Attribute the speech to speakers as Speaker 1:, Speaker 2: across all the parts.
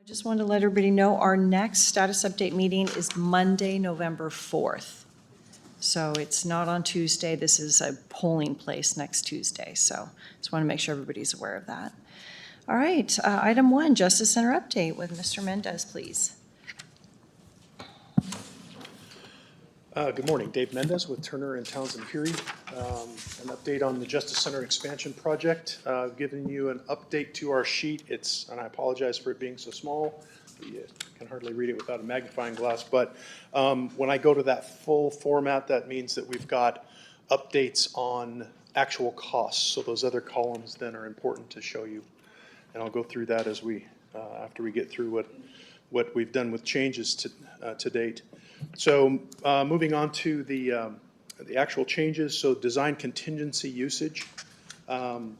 Speaker 1: Just wanted to let everybody know our next status update meeting is Monday, November 4th. So it's not on Tuesday. This is a polling place next Tuesday. So just want to make sure everybody's aware of that. All right, item 1, Justice Center update with Mr. Mendez, please.
Speaker 2: Good morning, Dave Mendez with Turner and Townsend Fury. An update on the Justice Center expansion project. Giving you an update to our sheet. And I apologize for it being so small. You can hardly read it without a magnifying glass. But when I go to that full format, that means that we've got updates on actual costs. So those other columns then are important to show you. And I'll go through that as after we get through what we've done with changes to date. So moving on to the actual changes, so design contingency usage. I've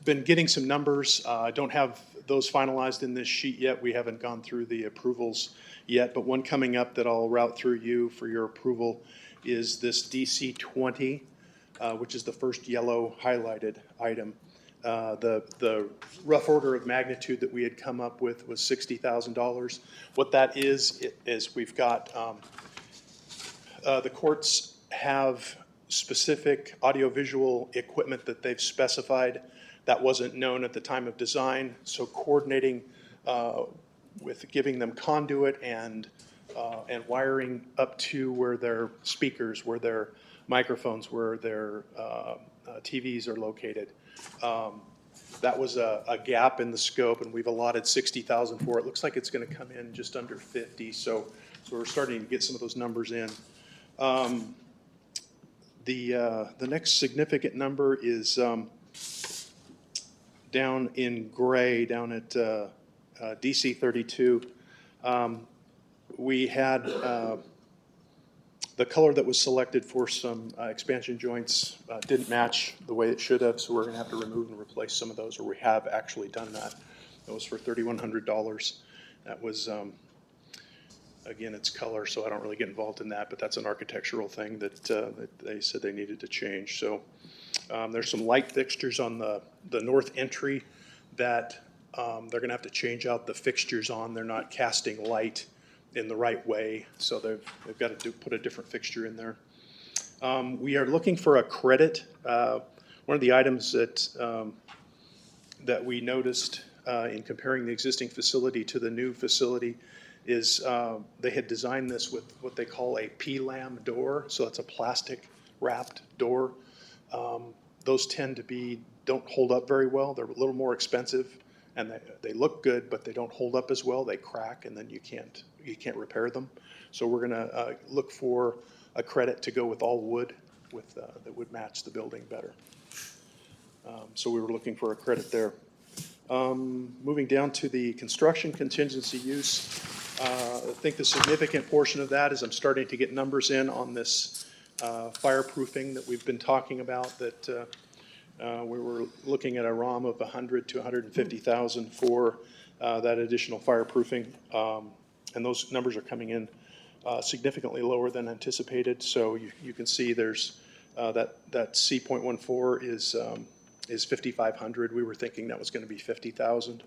Speaker 2: been getting some numbers. I don't have those finalized in this sheet yet. We haven't gone through the approvals yet, but one coming up that I'll route through you for your approval is this DC 20, which is the first yellow highlighted item. The rough order of magnitude that we had come up with was $60,000. What that is we've got, the courts have specific audiovisual equipment that they've specified that wasn't known at the time of design. So coordinating with giving them conduit and wiring up to where their speakers, where their microphones, where their TVs are located. That was a gap in the scope, and we've allotted $60,000 for it. Looks like it's going to come in just under 50, so we're starting to get some of those numbers in. The next significant number is down in gray, down at DC 32. We had the color that was selected for some expansion joints didn't match the way it should have, so we're going to have to remove and replace some of those, or we have actually done that. That was for $3,100. That was, again, it's color, so I don't really get involved in that, but that's an architectural thing that they said they needed to change. So there's some light fixtures on the north entry that they're going to have to change out the fixtures on. They're not casting light in the right way, so they've got to put a different fixture in there. We are looking for a credit. One of the items that we noticed in comparing the existing facility to the new facility is they had designed this with what they call a P-lam door, so it's a plastic wrapped door. Those tend to don't hold up very well. They're a little more expensive, and they look good, but they don't hold up as well. They crack, and then you can't repair them. So we're going to look for a credit to go with all wood, that would match the building better. So we were looking for a credit there. Moving down to the construction contingency use, I think the significant portion of that is I'm starting to get numbers in on this fireproofing that we've been talking about, that we were looking at a ROM of $100,000 to $150,000 for that additional fireproofing, and those numbers are coming in significantly lower than anticipated. So you can see there's that C.14 is $5,500. We were thinking that was going to be $50,000.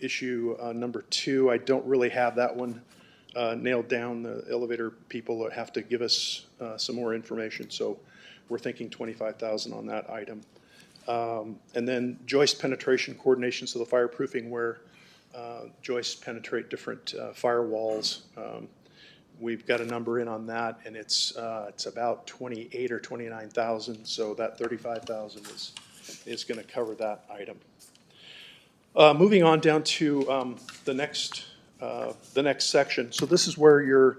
Speaker 2: Issue number 2, I don't really have that one nailed down. The elevator people have to give us some more information, so we're thinking $25,000 on that item. And then joist penetration coordination, so the fireproofing where joists penetrate different firewalls. We've got a number in on that, and it's about $28,000 or $29,000. So that $35,000 is going to cover that item. Moving on down to the next section. So this is where your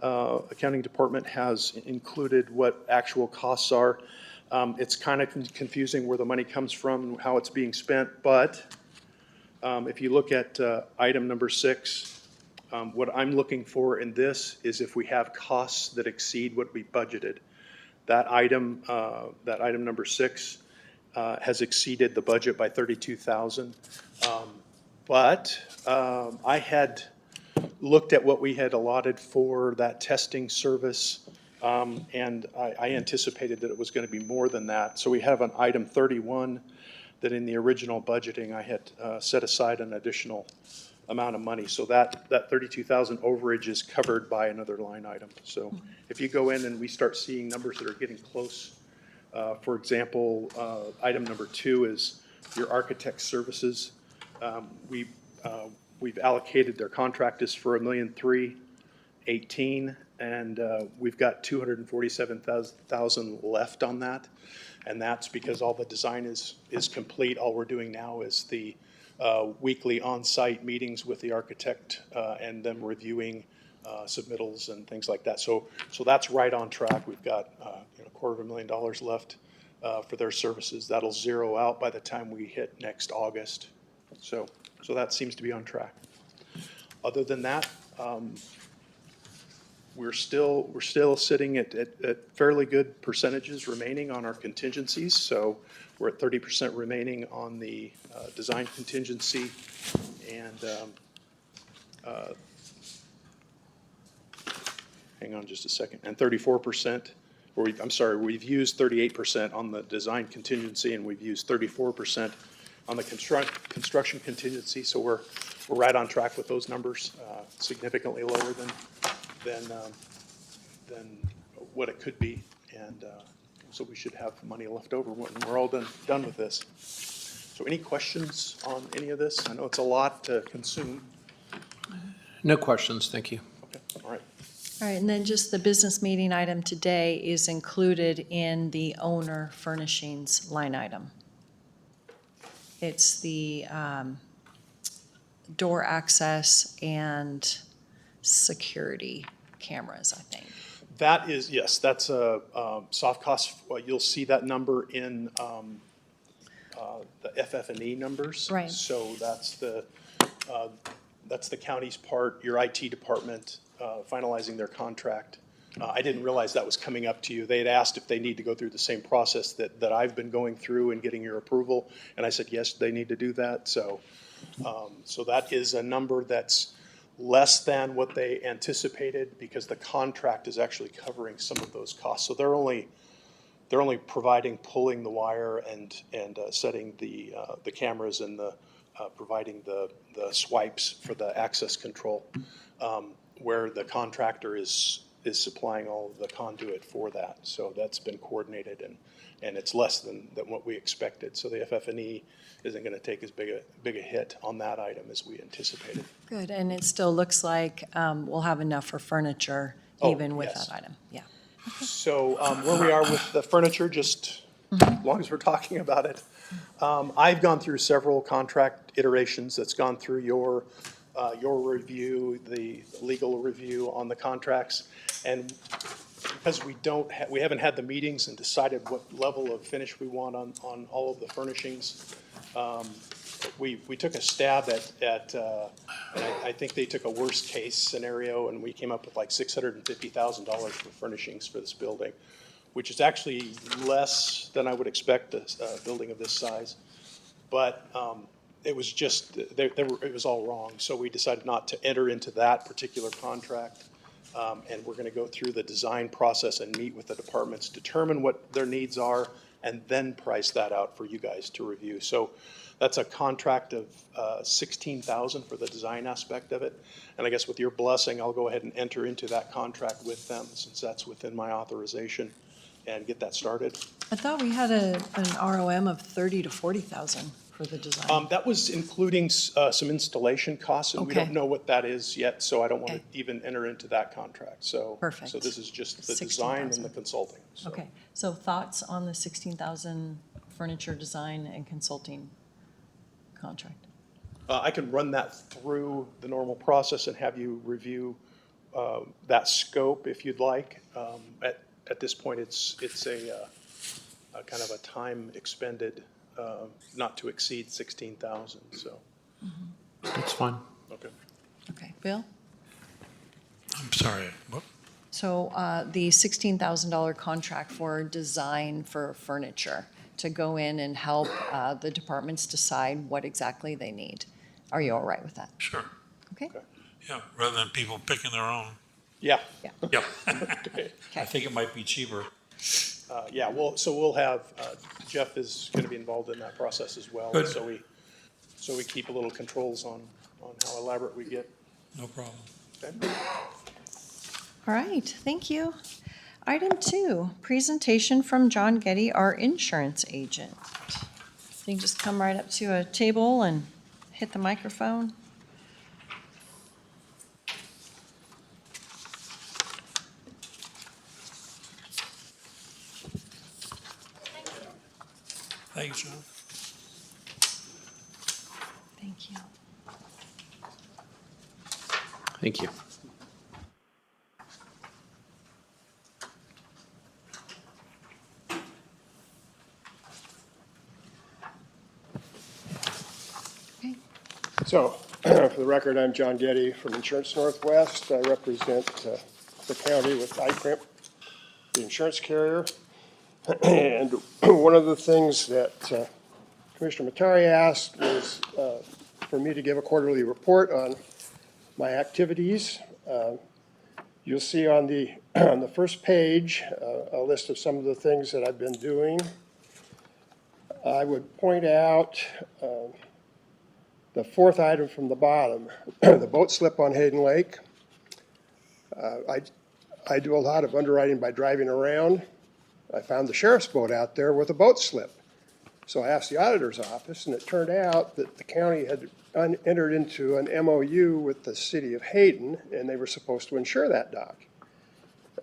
Speaker 2: accounting department has included what actual costs are. It's kind of confusing where the money comes from, how it's being spent, but if you look at item number 6, what I'm looking for in this is if we have costs that exceed what we budgeted. That item number 6 has exceeded the budget by $32,000. But I had looked at what we had allotted for that testing service, and I anticipated that it was going to be more than that. So we have an item 31 that in the original budgeting, I had set aside an additional amount of money. So that 32,000 overage is covered by another line item. So if you go in and we start seeing numbers that are getting close, for example, item number 2 is your architect services. We've allocated, their contract is for $1,318,000, and we've got $247,000 left on that. And that's because all the design is complete. All we're doing now is the weekly on-site meetings with the architect and them reviewing submittals and things like that. So that's right on track. We've got $250,000 left for their services. That'll zero out by the time we hit next August. So that seems to be on track. Other than that, we're still sitting at fairly good percentages remaining on our contingencies. So we're at 30% remaining on the design contingency, and hang on just a second, and 34%, we've used 38% on the design contingency, and we've used 34% on the construction contingency. So we're right on track with those numbers, significantly lower than what it could be, and so we should have money left over when we're all done with this. So any questions on any of this? I know it's a lot to consume.
Speaker 3: No questions, thank you.
Speaker 2: Okay, all right.
Speaker 1: All right, and then just the business meeting item today is included in the owner furnishings line item. It's the door access and security cameras, I think.
Speaker 2: That is, yes, that's a soft cost. You'll see that number in the FF&E numbers.
Speaker 1: Right.
Speaker 2: So that's the county's part, your IT department finalizing their contract. I didn't realize that was coming up to you. They had asked if they need to go through the same process that I've been going through and getting your approval, and I said, yes, they need to do that. So that is a number that's less than what they anticipated because the contract is actually covering some of those costs. So they're only providing pulling the wire and setting the cameras and providing the swipes for the access control, where the contractor is supplying all of the conduit for that. So that's been coordinated, and it's less than what we expected. So the FF&E isn't going to take as big a hit on that item as we anticipated.
Speaker 1: Good, and it still looks like we'll have enough for furniture
Speaker 2: Oh,
Speaker 1: even with
Speaker 2: yes.
Speaker 1: that item. Yeah.
Speaker 2: So where we are with the furniture, just as long as we're talking about it, I've gone through several contract iterations. That's gone through your review, the legal review on the contracts, and because we haven't had the meetings and decided what level of finish we want on all of the furnishings. We took a stab at and I think they took a worst case scenario, and we came up with like $650,000 for furnishings for this building, which is actually less than I would expect a building of this size. But it was just, it was all wrong. So we decided not to enter into that particular contract. And we're going to go through the design process and meet with the departments, determine what their needs are, and then price that out for you guys to review. So that's a contract of $16,000 for the design aspect of it. And I guess with your blessing, I'll go ahead and enter into that contract with them, since that's within my authorization, and get that started.
Speaker 1: I thought we had an ROM of $30,000 to $40,000 for the design.
Speaker 2: That was including some installation costs, and we
Speaker 1: Okay.
Speaker 2: don't know what that is yet, so I don't want
Speaker 1: Okay.
Speaker 2: to even enter into that contract. So,
Speaker 1: Perfect.
Speaker 2: So this is just the design and the
Speaker 1: 16,000.
Speaker 2: consulting. So.
Speaker 1: Okay, so thoughts on the 16,000 furniture design and consulting contract?
Speaker 2: I can run that through the normal process and have you review that scope if you'd like. At this point, it's a kind of a time expended, not to exceed 16,000. So.
Speaker 3: That's fine.
Speaker 2: Okay.
Speaker 1: Okay, Bill?
Speaker 4: I'm sorry, what?
Speaker 1: So the $16,000 contract for design for furniture to go in and help the departments decide what exactly they need. Are you all right with that?
Speaker 4: Sure.
Speaker 1: Okay?
Speaker 2: Okay.
Speaker 4: Yeah, rather than people picking their own.
Speaker 2: Yeah.
Speaker 1: Yeah.
Speaker 4: Yep.
Speaker 2: Okay.
Speaker 4: I think it might be cheaper.
Speaker 2: Yeah, we'll have, Jeff is going to be involved in that process as well.
Speaker 4: Good.
Speaker 2: So we keep a little controls on how elaborate we get.
Speaker 4: No problem.
Speaker 2: Okay?
Speaker 1: All right, thank you. Item 2, presentation from John Goedde, our insurance agent. You can just come right up to a table and hit the microphone.
Speaker 4: Thanks, John.
Speaker 1: Thank you.
Speaker 3: Thank you.
Speaker 1: Okay.
Speaker 5: So, for the record, I'm John Goedde from Insurance Northwest. I represent the county with ICRIP, the insurance carrier. And one of the things that Commissioner Matari asked was for me to give a quarterly report on my activities. You'll see on the on the first page a list of some of the things that I've been doing. I would point out the fourth item from the bottom, the boat slip on Hayden Lake. I do a lot of underwriting by driving around. I found the sheriff's boat out there with a boat slip. So I asked the auditor's office, and it turned out that the county had entered into an MOU with the city of Hayden, and they were supposed to insure that dock.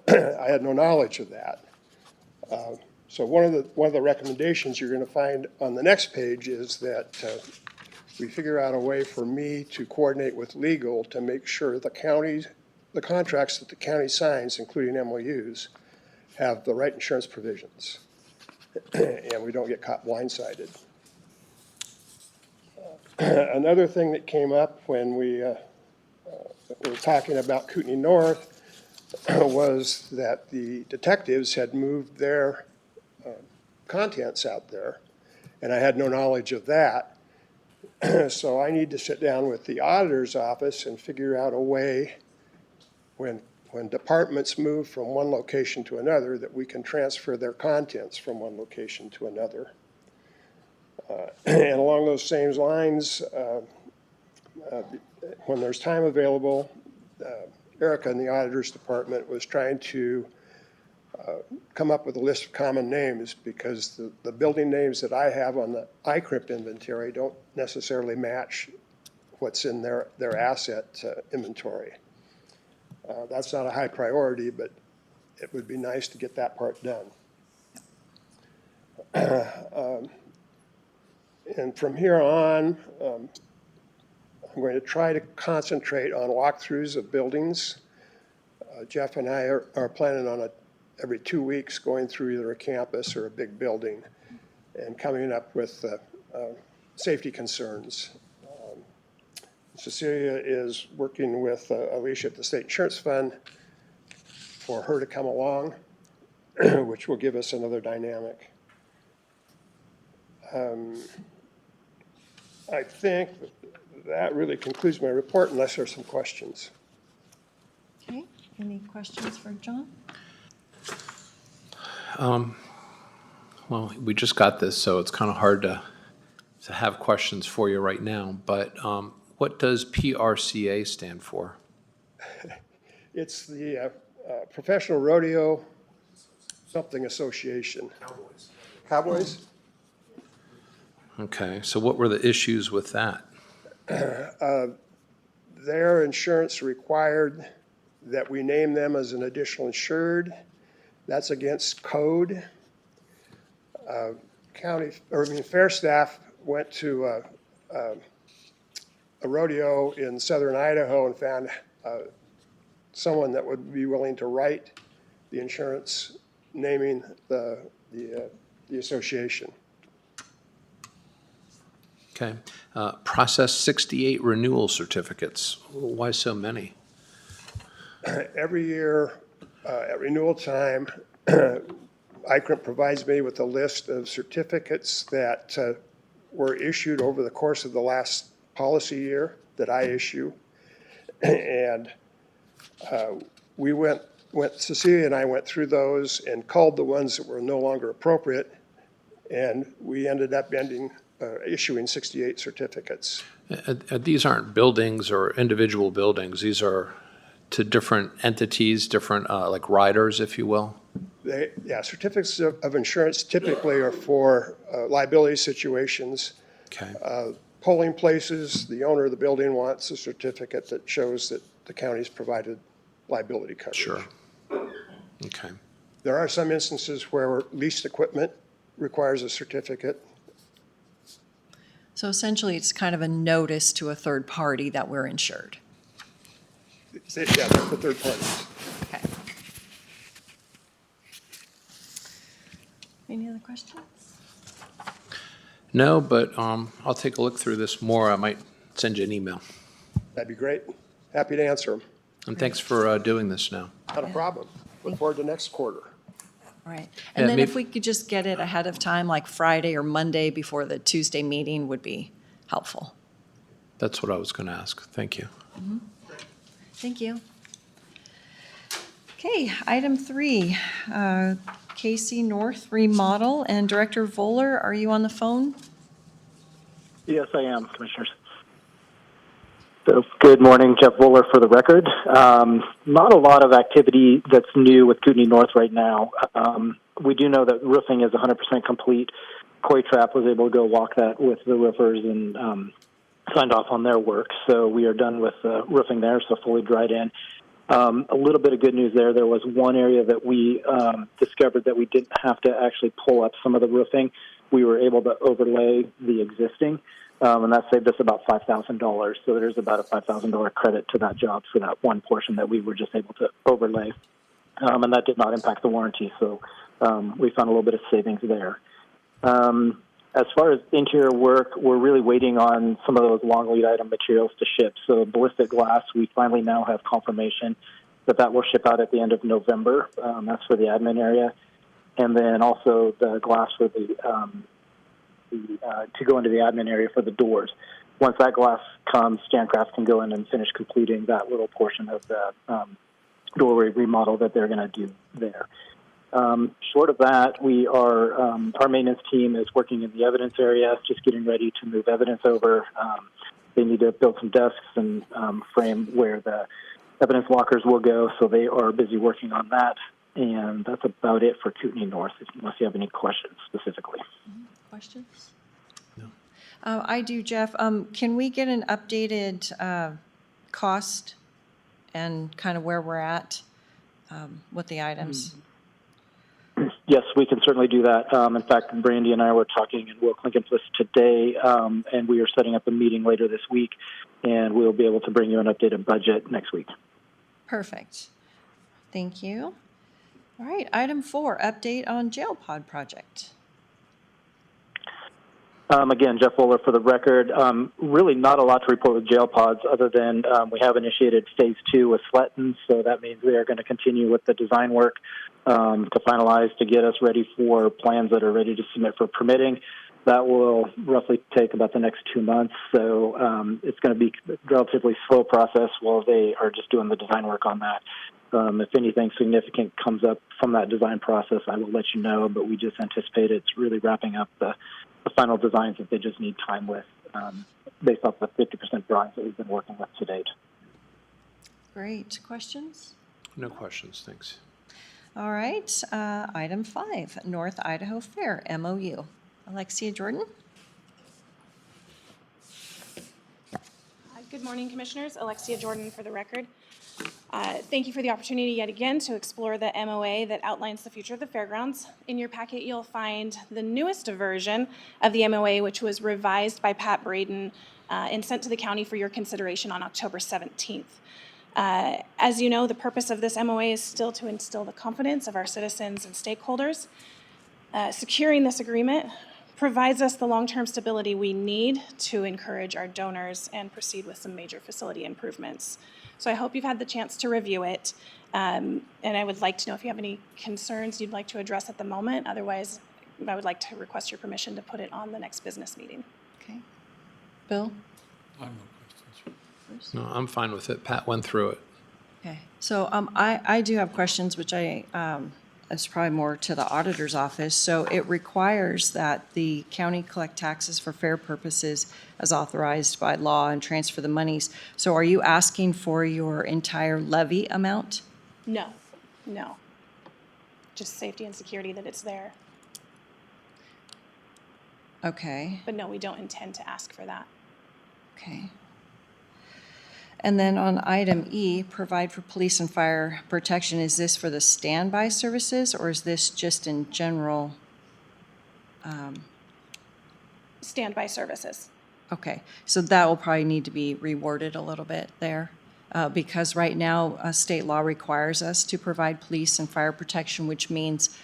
Speaker 5: I had no knowledge of that. So one of the recommendations you're going to find on the next page is that we figure out a way for me to coordinate with legal to make sure the contracts that the county signs, including MOUs, have the right insurance provisions, and we don't get caught blindsided. Another thing that came up when we were talking about Kootenai North was that the detectives had moved their contents out there, and I had no knowledge of that. So I need to sit down with the auditor's office and figure out a way when departments move from one location to another that we can transfer their contents from one location to another. And along those same lines, when there's time available, Erica in the auditor's department was trying to come up with a list of common names because the building names that I have on the ICRIP inventory don't necessarily match what's in their asset inventory. That's not a high priority, but it would be nice to get that part done. And from here on, I'm going to try to concentrate on walkthroughs of buildings. Jeff and I are planning on every 2 weeks going through either a campus or a big building and coming up with safety concerns. Cecilia is working with Alicia at the State Insurance Fund for her to come along, which will give us another dynamic. I think that really concludes my report unless there's some questions.
Speaker 1: Okay, any questions for John?
Speaker 3: Well, we just got this, so it's kind of hard to have questions for you right now. But what does PRCA stand for?
Speaker 5: It's the Professional Rodeo something association. Cowboys. Cowboys?
Speaker 3: Okay, so what were the issues with that?
Speaker 5: Their insurance required that we name them as an additional insured. That's against code. Fair staff went to a rodeo in southern Idaho and found someone that would be willing to write the insurance naming the association.
Speaker 3: Okay, process 68 renewal certificates. Why so many?
Speaker 5: Every year at renewal time, ICRIP provides me with a list of certificates that were issued over the course of the last policy year that I issue. And we went Cecilia and I went through those and culled the ones that were no longer appropriate, and we ended up issuing 68 certificates.
Speaker 3: These aren't buildings or individual buildings. These are to different entities, different, like riders, if you will.
Speaker 5: Certificates of insurance typically are for liability situations.
Speaker 3: Okay.
Speaker 5: Polling places, the owner of the building wants a certificate that shows that the county's provided liability coverage.
Speaker 3: Sure. Okay.
Speaker 5: There are some instances where leased equipment requires a certificate.
Speaker 1: So essentially, it's kind of a notice to a third party that we're insured.
Speaker 5: Yeah, they're for third parties.
Speaker 1: Okay. Any other questions?
Speaker 3: No, but I'll take a look through this more. I might send you an email.
Speaker 5: That'd be great. Happy to answer them.
Speaker 3: And thanks for doing this now.
Speaker 5: Not a problem. Look forward to next quarter.
Speaker 1: All right.
Speaker 3: Yeah,
Speaker 1: And then if
Speaker 3: maybe-
Speaker 1: we could just get it ahead of time, like Friday or Monday before the Tuesday meeting would be helpful.
Speaker 3: That's what I was going to ask. Thank you.
Speaker 1: Thank you. Okay, item 3, Casey North Remodel, and Director Voller, are you on the phone?
Speaker 6: Yes, I am, Commissioners. So, good morning, Jeff Voller for the record. Not a lot of activity that's new with Kootenai North right now. We do know that roofing is 100% complete. Koi Trap was able to go walk that with the roofers and signed off on their work. So we are done with roofing there, so fully dried in. A little bit of good news there. There was one area that we discovered that we didn't have to actually pull up some of the roofing. We were able to overlay the existing, and that saved us about $5,000. So there's about a $5,000 credit to that job for that one portion that we were just able to overlay, and that did not impact the warranty. So we found a little bit of savings there. As far as interior work, we're really waiting on some of those long lead item materials to ship. So ballistic glass, we finally now have confirmation that that will ship out at the end of November. That's for the admin area. And then also the glass for the to go into the admin area for the doors. Once that glass comes, Stancraft can go in and finish completing that little portion of the doorway remodel that they're going to do there. Short of that, we are our maintenance team is working in the evidence area, just getting ready to move evidence over. They need to build some desks and frame where the evidence lockers will go, so they are busy working on that. And that's about it for Kootenai North, unless you have any questions specifically.
Speaker 1: Questions?
Speaker 3: No.
Speaker 1: I do, Jeff. Can we get an updated cost and kind of where we're at with the items?
Speaker 6: Yes, we can certainly do that. In fact, Brandy and I were talking in Will Clinkenflist today, and we are setting up a meeting later this week, and we'll be able to bring you an updated budget next week.
Speaker 1: Perfect. Thank you. All right, item 4, update on jail pod project.
Speaker 6: Again, Jeff Fuller for the record. Really not a lot to report with jail pods other than we have initiated phase 2 with Sletton, so that means we are going to continue with the design work to finalize to get us ready for plans that are ready to submit for permitting. That will roughly take about the next 2 months, so it's going to be a relatively slow process while they are just doing the design work on that. If anything significant comes up from that design process, I will let you know, but we just anticipate it's really wrapping up the final designs that they just need time with based off the 50% drawings that we've been working with to date.
Speaker 1: Great. Questions?
Speaker 3: No questions, thanks.
Speaker 1: All right, item 5, North Idaho Fair, MOU. Alexia Jordan?
Speaker 7: Good morning, Commissioners. Alexia Jordan for the record. Thank you for the opportunity yet again to explore the MOA that outlines the future of the fairgrounds. In your packet, you'll find the newest version of the MOA, which was revised by Pat Braden and sent to the county for your consideration on October 17th. As you know, the purpose of this MOA is still to instill the confidence of our citizens and stakeholders. Securing this agreement provides us the long-term stability we need to encourage our donors and proceed with some major facility improvements. So I hope you've had the chance to review it, and I would like to know if you have any concerns you'd like to address at the moment. Otherwise, I would like to request your permission to put it on the next business meeting.
Speaker 1: Okay. Bill?
Speaker 4: I have no questions.
Speaker 3: No, I'm fine with it. Pat went through it.
Speaker 1: Okay, so I do have questions, which it's probably more to the auditor's office. So it requires that the county collect taxes for fair purposes as authorized by law and transfer the monies. So are you asking for your entire levy amount?
Speaker 7: No, no. Just safety and security that it's there.
Speaker 1: Okay,
Speaker 7: But no, we don't intend to ask for that.
Speaker 1: okay. And then on item E, provide for police and fire protection, is this for the standby services or is this just in general?
Speaker 7: Standby services.
Speaker 1: Okay, so that will probably need to be reworded a little bit there, because right now, state law requires us to provide police and fire protection, which means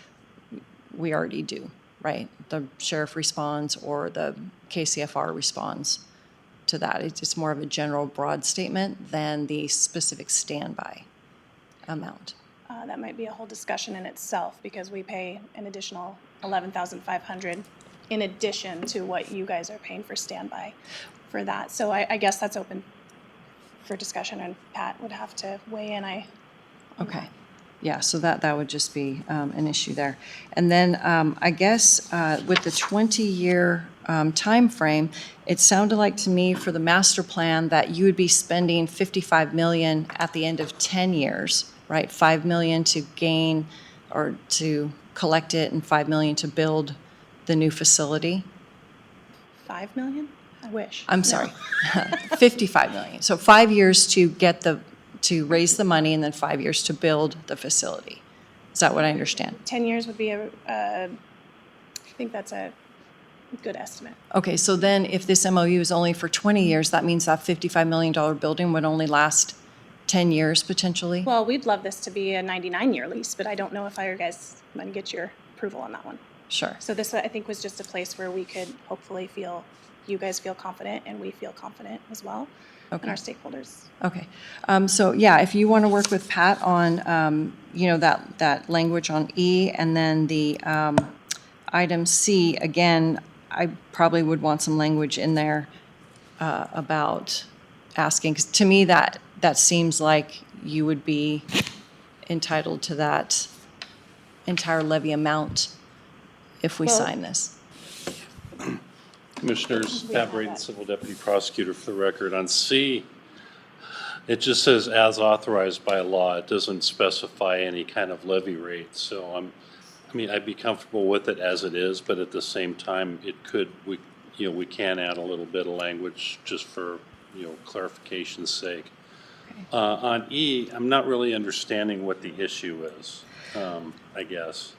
Speaker 1: we already do, right? The sheriff responds or the KCFR responds to that. It's more of a general, broad statement than the specific standby amount.
Speaker 7: That might be a whole discussion in itself because we pay an additional $11,500 in addition to what you guys are paying for standby for that. So I guess that's open for discussion, and Pat would have to weigh in.
Speaker 1: Okay, yeah, so that would just be an issue there. And then I guess with the 20-year timeframe, it sounded like to me for the master plan that you would be spending $55 million at the end of 10 years, right? $5 million to gain or to collect it and $5 million to build the new facility.
Speaker 7: 5 million? I wish.
Speaker 1: I'm
Speaker 7: No.
Speaker 1: sorry, 55 million. So 5 years to to raise the money and then 5 years to build the facility. Is that what I understand?
Speaker 7: 10 years would be I think that's a good estimate.
Speaker 1: Okay, so then if this MOU is only for 20 years, that means that $55 million building would only last 10 years potentially?
Speaker 7: Well, we'd love this to be a 99-year lease, but I don't know if you guys want to get your approval on that one.
Speaker 1: Sure.
Speaker 7: So this, I think, was just a place where we could hopefully you guys feel confident and we feel confident as well, and our stakeholders.
Speaker 1: Okay. So yeah, if you want to work with Pat on, that language on E, and then the item C, again, I probably would want some language in there about asking, 'cause to me, that seems like you would be entitled to that entire levy amount if we
Speaker 7: Well-
Speaker 1: sign this.
Speaker 8: Commissioners,
Speaker 7: We
Speaker 8: Pat
Speaker 7: have
Speaker 8: Braden,
Speaker 7: that.
Speaker 8: Civil Deputy Prosecutor for the record. On C, it just says as authorized by law. It doesn't specify any kind of levy rate. So I'd be comfortable with it as it is, but at the same time, we can add a little bit of language just for, clarification's sake. On E, I'm not really understanding what the issue is, I guess.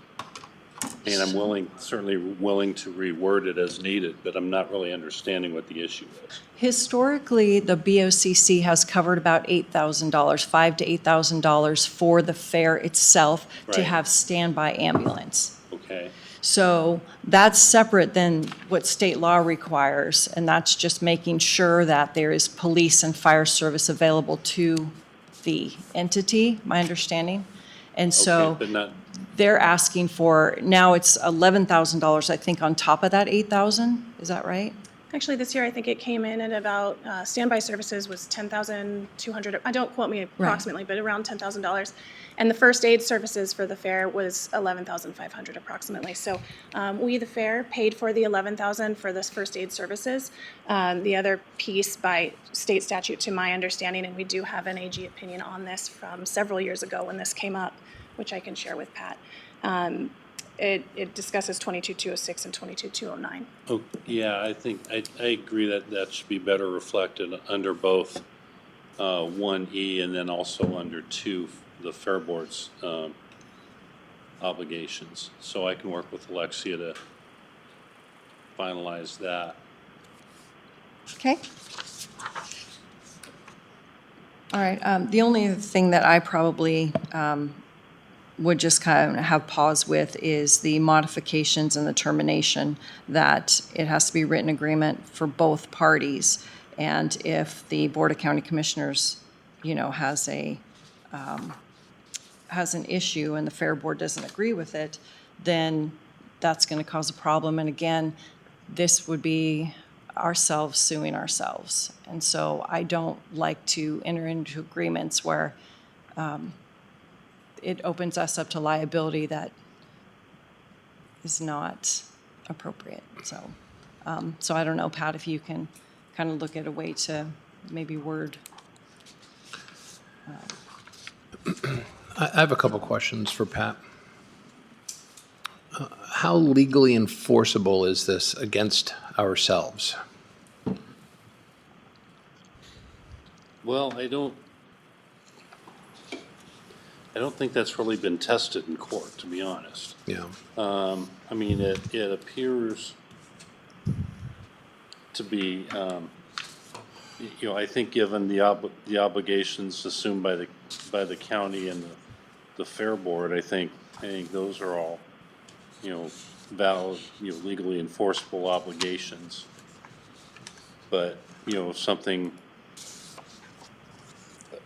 Speaker 8: And I'm certainly willing to reword it as needed, but I'm not really understanding what the issue is.
Speaker 1: Historically, the BOCC has covered about $8,000, $5,000 to $8,000 for the fair itself to
Speaker 8: Right.
Speaker 1: have standby ambulance.
Speaker 8: Okay?
Speaker 1: So that's separate than what state law requires, and that's just making sure that there is police and fire service available to the entity, my understanding. And so
Speaker 8: Okay, but not,
Speaker 1: they're asking for, now it's $11,000, I think, on top of that 8,000, is that right?
Speaker 7: Actually, this year, I think it came in at about, standby services was $10,200, don't quote me approximately, but around $10,000. And the first aid services for the fair was $11,500 approximately. So we, the fair, paid for the $11,000 for this first aid services. The other piece by state statute, to my understanding, and we do have an AG opinion on this from several years ago when this came up, which I can share with Pat. It discusses 22-206 and 22-209.
Speaker 8: oh, yeah, I think, I agree that should be better reflected under both 1E and then also under 2, the Fair Board's obligations. So I can work with Alexia to finalize that.
Speaker 1: Okay. All right, the only thing that I probably would just kind of have pause with is the modifications and the termination, that it has to be written agreement for both parties. And if the Board of County Commissioners, has an issue and the Fair Board doesn't agree with it, then that's going to cause a problem. And again, this would be ourselves suing ourselves. And so I don't like to enter into agreements where it opens us up to liability that is not appropriate. So, so I don't know, Pat, if you can kind of look at a way to maybe word.
Speaker 3: I have a couple questions for Pat. How legally enforceable is this against ourselves?
Speaker 8: Well, I don't think that's really been tested in court, to be honest.
Speaker 3: Yeah.
Speaker 8: I mean, it appears to be, I think given the obligations assumed by the county and the Fair Board, I think those are all, valid, legally enforceable obligations. But, if something,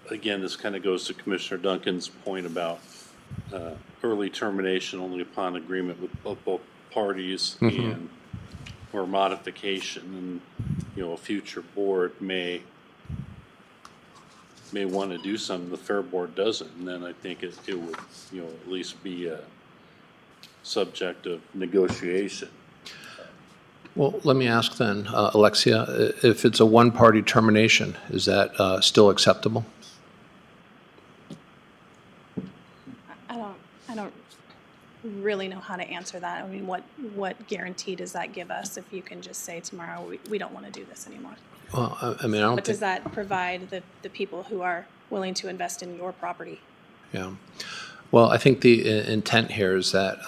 Speaker 8: again, this kind of goes to Commissioner Duncan's point about early termination only upon agreement of both parties and or modification, and a future board may want to do something the Fair Board doesn't, and then I think it would at least be a subject of negotiation.
Speaker 3: Well, let me ask then, Alexia, if it's a one-party termination, is that still acceptable?
Speaker 7: I don't really know how to answer that. I mean, what guarantee does that give us if you can just say tomorrow, we don't want to do this anymore?
Speaker 3: Well, I mean, I don't
Speaker 7: What does
Speaker 3: think,
Speaker 7: that provide the people who are willing to invest in your property?
Speaker 3: yeah. Well, I think the intent here is that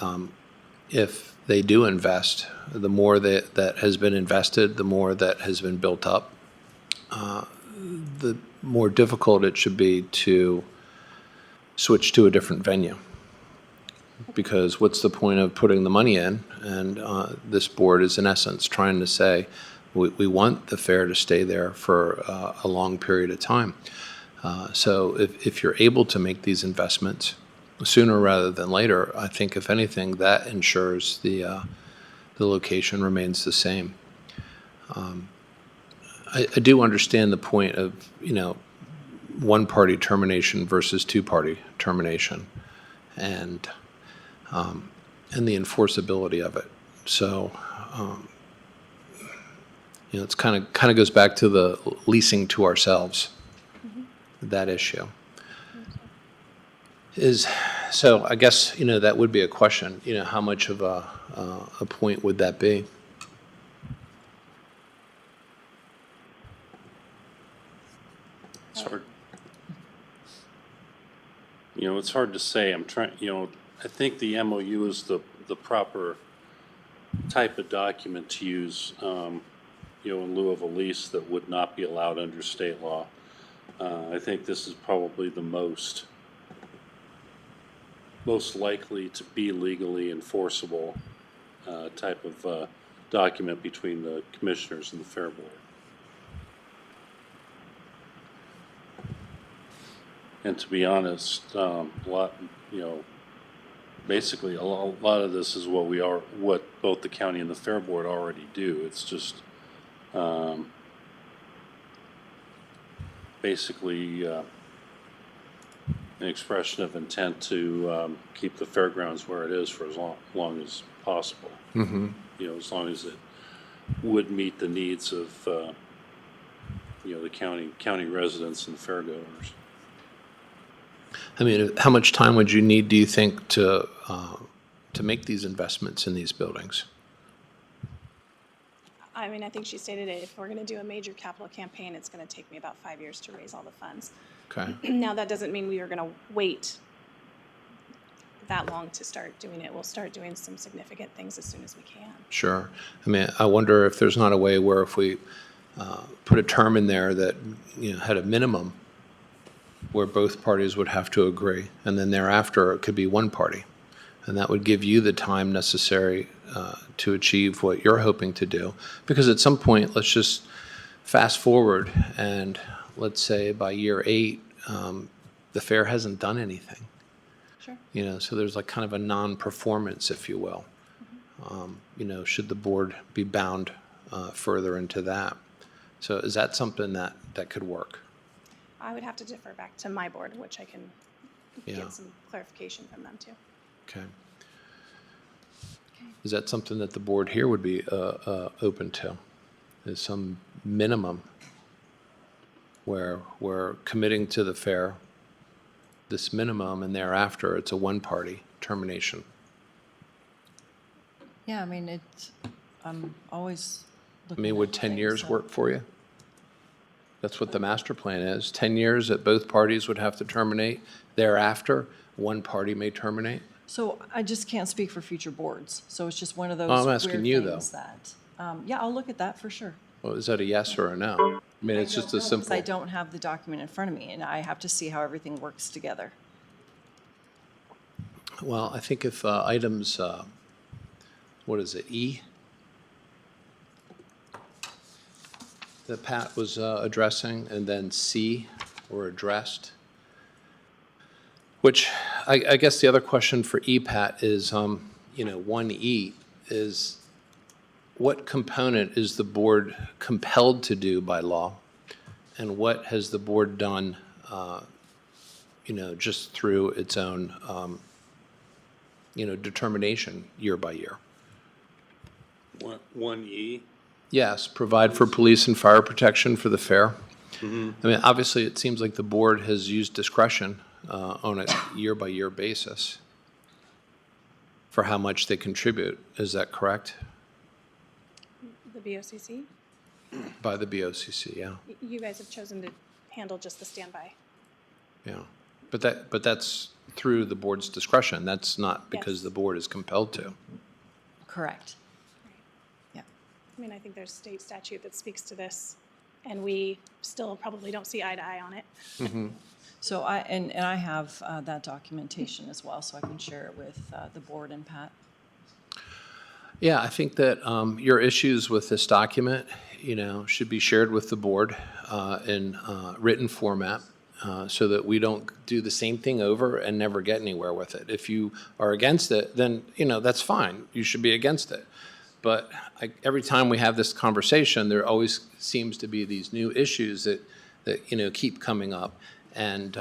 Speaker 3: if they do invest, the more that has been invested, the more that has been built up, the more difficult it should be to switch to a different venue. Because what's the point of putting the money in? And this board is in essence trying to say, we want the fair to stay there for a long period of time. So if you're able to make these investments sooner rather than later, I think if anything, that ensures the location remains the same. I do understand the point of, one-party termination versus two-party termination, and the enforceability of it. So, it's kind of goes back to the leasing to ourselves. That issue is, so I guess, that would be a question, how much of a point would that be?
Speaker 8: It's hard. It's hard to say. I'm trying, I think the MOU is the proper type of document to use, in lieu of a lease that would not be allowed under state law. I think this is probably the most likely to be legally enforceable type of document between the commissioners and the Fair Board. And to be honest, basically a lot of this is what both the county and the Fair Board already do. It's just basically an expression of intent to keep the fairgrounds where it is for as long as possible.
Speaker 3: Mm-hmm.
Speaker 8: As long as it would meet the needs of the county residents and fairgoers.
Speaker 3: I mean, how much time would you need, do you think, to make these investments in these buildings?
Speaker 7: I mean, I think she stated it. If we're going to do a major capital campaign, it's going to take me about 5 years to raise all the funds.
Speaker 3: Okay.
Speaker 7: Now, that doesn't mean we are going to wait that long to start doing it. We'll start doing some significant things as soon as we can.
Speaker 3: Sure. I mean, I wonder if there's not a way where if we put a term in there that, had a minimum where both parties would have to agree, and then thereafter it could be one party. And that would give you the time necessary to achieve what you're hoping to do. Because at some point, let's just fast forward, and let's say by year 8, the fair hasn't done anything.
Speaker 7: Sure.
Speaker 3: So there's like kind of a non-performance, if you will. Should the board be bound further into that? So is that something that could work?
Speaker 7: I would have to defer back to my board, which I can
Speaker 3: Yeah.
Speaker 7: get some clarification from them too.
Speaker 3: Okay. Is that something that the board here would be open to? Is some minimum where we're committing to the fair, this minimum, and thereafter it's a one-party termination?
Speaker 1: Yeah, I mean, I'm always
Speaker 3: I
Speaker 1: looking
Speaker 3: mean,
Speaker 1: at
Speaker 3: would 10
Speaker 1: things,
Speaker 3: years
Speaker 1: so-
Speaker 3: work for you? That's what the master plan is. 10 years that both parties would have to terminate. Thereafter, one party may terminate.
Speaker 1: So I just can't speak for future boards, so it's just one of those
Speaker 3: I'm
Speaker 1: weird
Speaker 3: asking you, though.
Speaker 1: things that, yeah, I'll look at that for sure.
Speaker 3: Well, is that a yes or a no? I mean, it's just a
Speaker 1: Because
Speaker 3: simple.
Speaker 1: I don't have the document in front of me, and I have to see how everything works together.
Speaker 3: Well, I think if items, what is it, E? That Pat was addressing, and then C were addressed. Which, I guess the other question for E, Pat, is, 1E is, what component is the board compelled to do by law? And what has the board done, just through its own, determination year by year?
Speaker 8: 1E?
Speaker 3: Yes, provide for police and fire protection for the fair. I mean, obviously, it seems like the board has used discretion on a year-by-year basis for how much they contribute. Is that correct?
Speaker 7: The BOCC,
Speaker 3: By the BOCC, yeah,
Speaker 7: you guys have chosen to handle just the standby.
Speaker 3: yeah. But that's through the board's discretion. That's not because
Speaker 7: Yes.
Speaker 3: the board is compelled to.
Speaker 1: Correct. Yeah.
Speaker 7: I mean, I think there's state statute that speaks to this, and we still probably don't see eye to eye on it.
Speaker 1: So and I have that documentation as well, so I can share it with the board and Pat.
Speaker 3: Yeah, I think that your issues with this document, should be shared with the board in written format so that we don't do the same thing over and never get anywhere with it. If you are against it, then, that's fine. You should be against it. But every time we have this conversation, there always seems to be these new issues that keep coming up. And,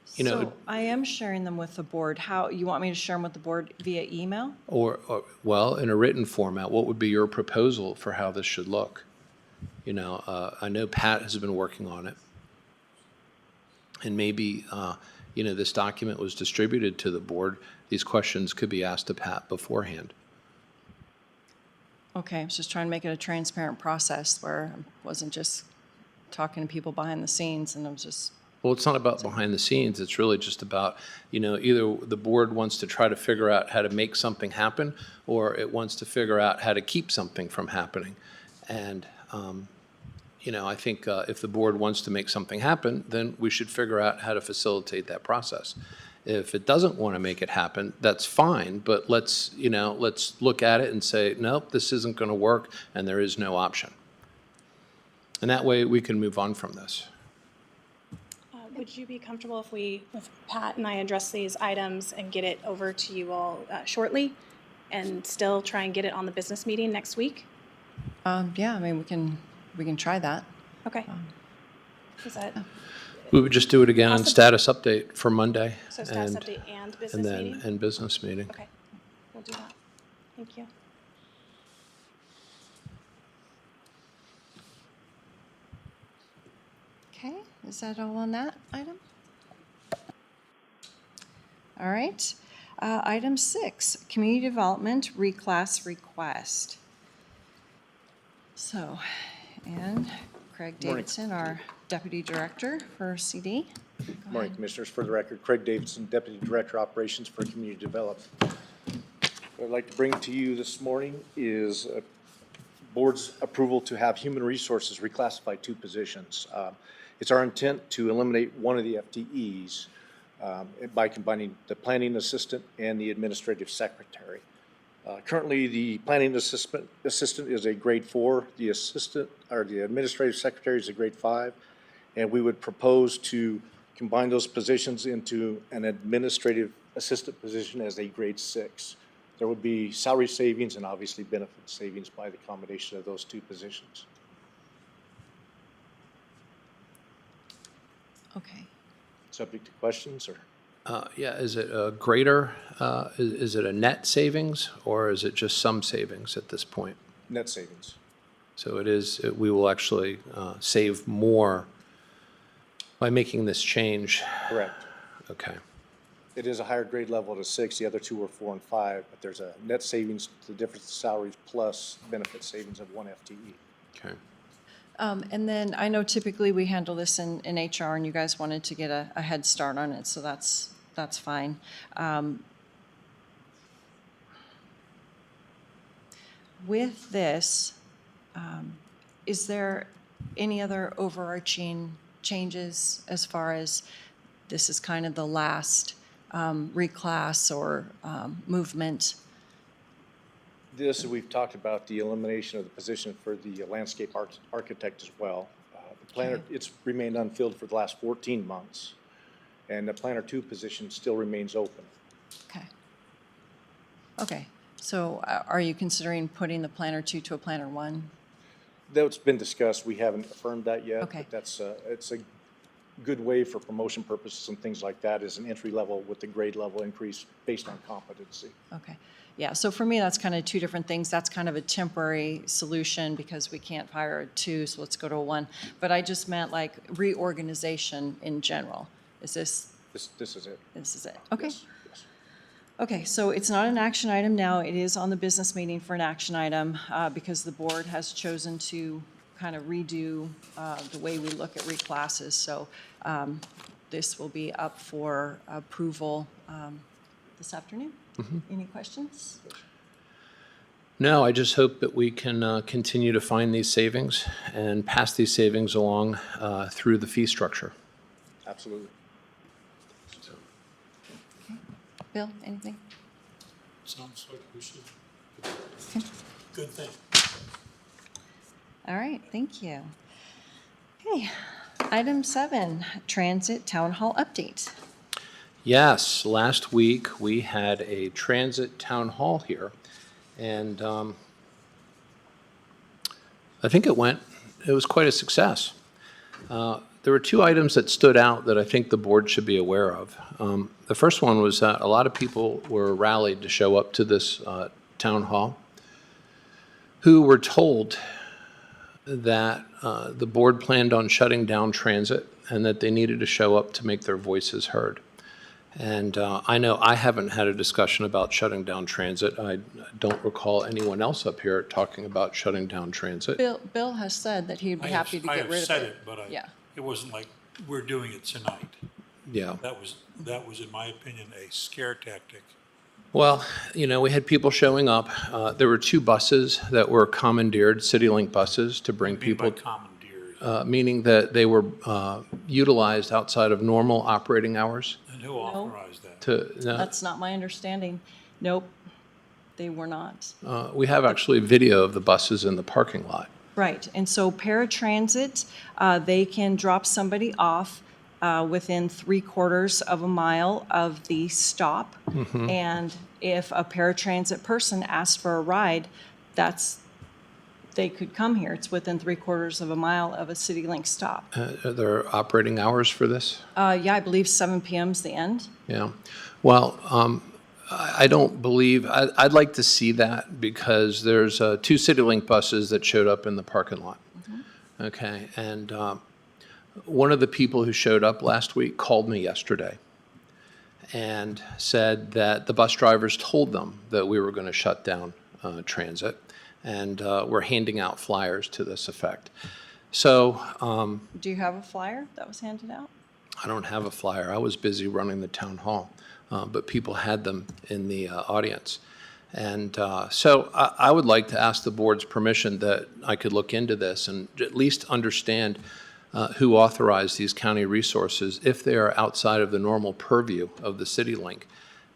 Speaker 1: So I am sharing them with the board. How, you want me to share them with the board via email?
Speaker 3: well, in a written format, what would be your proposal for how this should look? I know Pat has been working on it. And maybe, this document was distributed to the board. These questions could be asked to Pat beforehand.
Speaker 1: Okay, I was just trying to make it a transparent process where I wasn't just talking to people behind the scenes, and I was just,
Speaker 3: Well, it's not about behind the scenes. It's really just about, either the board wants to try to figure out how to make something happen, or it wants to figure out how to keep something from happening. And, I think if the board wants to make something happen, then we should figure out how to facilitate that process. If it doesn't want to make it happen, that's fine, but let's look at it and say, nope, this isn't going to work, and there is no option. And that way, we can move on from this.
Speaker 7: Would you be comfortable if Pat and I address these items and get it over to you all shortly, and still try and get it on the business meeting next week?
Speaker 1: yeah, I mean, we can try that.
Speaker 7: Okay. Is that,
Speaker 3: We would just do it again on
Speaker 7: Awesome.
Speaker 3: status update for Monday.
Speaker 7: so status
Speaker 3: and-
Speaker 7: update and
Speaker 3: And
Speaker 7: business
Speaker 3: then,
Speaker 7: meeting?
Speaker 3: and business meeting.
Speaker 7: Okay, we'll do that. Thank you.
Speaker 1: Okay, is that all on that item? All right. Item 6, community development reclass request. So, and Craig Davidson, our deputy director for CD.
Speaker 9: Good morning, Commissioners. For the record, Craig Davidson, Deputy Director Operations for Community Development. What I'd like to bring to you this morning is Board's approval to have Human Resources reclassify 2 positions. It's our intent to eliminate one of the FTEs by combining the Planning Assistant and the Administrative Secretary. Currently, the Planning Assistant is a grade 4, the Administrative Secretary is a grade 5, and we would propose to combine those positions into an Administrative Assistant position as a grade 6. There would be salary savings and obviously benefit savings by the combination of those 2 positions.
Speaker 1: Okay.
Speaker 9: Subject to questions or?
Speaker 3: Yeah, is it a greater, is it a net savings, or is it just some savings at this point?
Speaker 9: Net savings.
Speaker 3: So we will actually save more by making this change.
Speaker 9: Correct.
Speaker 3: Okay.
Speaker 9: It is a higher grade level to 6, the other two were 4 and 5, but there's a net savings, the difference in salaries plus benefit savings of 1 FTE.
Speaker 3: Okay.
Speaker 1: And then I know typically we handle this in HR, and you guys wanted to get a head start on it, so that's fine. With this, is there any other overarching changes as far as this is kind of the last reclass or movement?
Speaker 9: This, we've talked about the elimination of the position for the landscape architect as well. The planner, it's remained unfilled for the last 14 months, and the planner 2 position still remains open.
Speaker 1: Okay. Okay, so are you considering putting the planner 2 to a planner 1?
Speaker 9: That's been discussed. We haven't affirmed that yet.
Speaker 1: Okay.
Speaker 9: But that's, it's a good way for promotion purposes and things like that, is an entry level with the grade level increase based on competency.
Speaker 1: Okay. Yeah, so for me, that's kind of 2 different things. That's kind of a temporary solution because we can't hire a 2, so let's go to a 1. But I just meant like reorganization in general. Is this?
Speaker 9: This is it.
Speaker 1: This is it. Okay.
Speaker 9: Yes, yes.
Speaker 1: Okay, so it's not an action item now. It is on the business meeting for an action item because the board has chosen to kind of redo the way we look at reclasses. So this will be up for approval this afternoon. Any questions?
Speaker 3: No, I just hope that we can continue to find these savings and pass these savings along through the fee structure.
Speaker 9: Absolutely.
Speaker 1: Okay. Bill, anything?
Speaker 4: Sounds like we should. Good thing.
Speaker 1: All right, thank you. Okay, item 7, Transit Town Hall update.
Speaker 3: Yes, last week we had a transit town hall here, and I think it was quite a success. There were 2 items that stood out that I think the board should be aware of. The first one was that a lot of people were rallied to show up to this town hall who were told that the board planned on shutting down transit and that they needed to show up to make their voices heard. And I know I haven't had a discussion about shutting down transit. I don't recall anyone else up here talking about shutting down transit.
Speaker 1: Bill has said that he'd be happy to
Speaker 4: I
Speaker 1: get
Speaker 4: have
Speaker 1: rid of
Speaker 4: said
Speaker 1: it.
Speaker 4: it, but
Speaker 1: Yeah.
Speaker 4: it wasn't like we're doing it tonight.
Speaker 3: Yeah.
Speaker 4: That was, in my opinion, a scare tactic.
Speaker 3: Well, we had people showing up. There were 2 buses that were commandeered, CityLink buses, to bring people,
Speaker 4: By commandeers.
Speaker 3: meaning that they were utilized outside of normal operating hours.
Speaker 4: And who authorized that?
Speaker 3: No,
Speaker 1: That's not my understanding. Nope, they were not.
Speaker 3: we have actually video of the buses in the parking lot.
Speaker 1: Right, and so paratransit, they can drop somebody off within 3/4 of a mile of the stop. And if a paratransit person asks for a ride, they could come here. It's within 3/4 of a mile of a CityLink stop.
Speaker 3: Are there operating hours for this?
Speaker 1: Yeah, I believe 7 p.m.'s the end.
Speaker 3: Yeah. Well, I don't believe, I'd like to see that because there's 2 CityLink buses that showed up in the parking lot. Okay, and one of the people who showed up last week called me yesterday and said that the bus drivers told them that we were going to shut down transit, and we're handing out flyers to this effect. So
Speaker 1: Do you have a flyer that was handed out?
Speaker 3: I don't have a flyer. I was busy running the town hall, but people had them in the audience. And so I would like to ask the board's permission that I could look into this and at least understand who authorized these county resources if they are outside of the normal purview of the CityLink.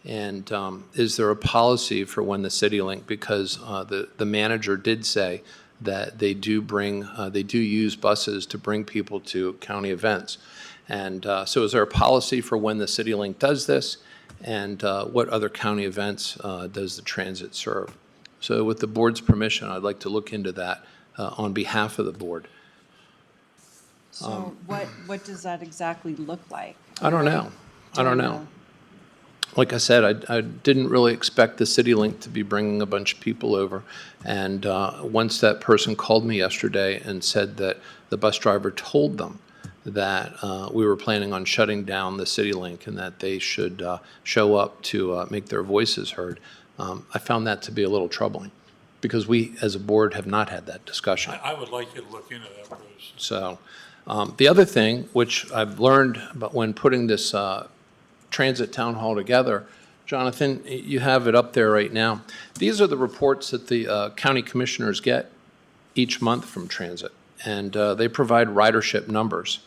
Speaker 3: And is there a policy for when the CityLink, because the manager did say that they do use buses to bring people to county events. And so is there a policy for when the CityLink does this? And what other county events does the transit serve? So with the board's permission, I'd like to look into that on behalf of the board.
Speaker 1: So what does that exactly look like?
Speaker 3: I don't know. I don't know. like I said, I didn't really expect the CityLink to be bringing a bunch of people over. And once that person called me yesterday and said that the bus driver told them that we were planning on shutting down the CityLink and that they should show up to make their voices heard, I found that to be a little troubling because we, as a board, have not had that discussion.
Speaker 4: I would like you to look into that, Bruce.
Speaker 3: So the other thing, which I've learned about when putting this transit town hall together, Jonathan, you have it up there right now. These are the reports that the county commissioners get each month from transit, and they provide ridership numbers.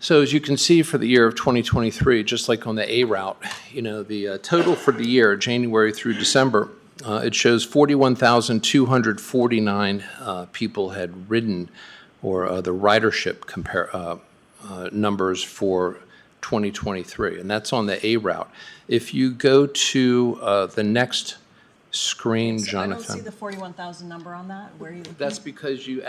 Speaker 3: So as you can see for the year of 2023, just like on the A route, the total for the year, January through December, it shows 41,249 people had ridden, or the ridership numbers for 2023, and that's on the A route. If you go to the next screen, Jonathan.
Speaker 1: I don't see the 41,000 number on that. Where are you looking?
Speaker 3: That's because you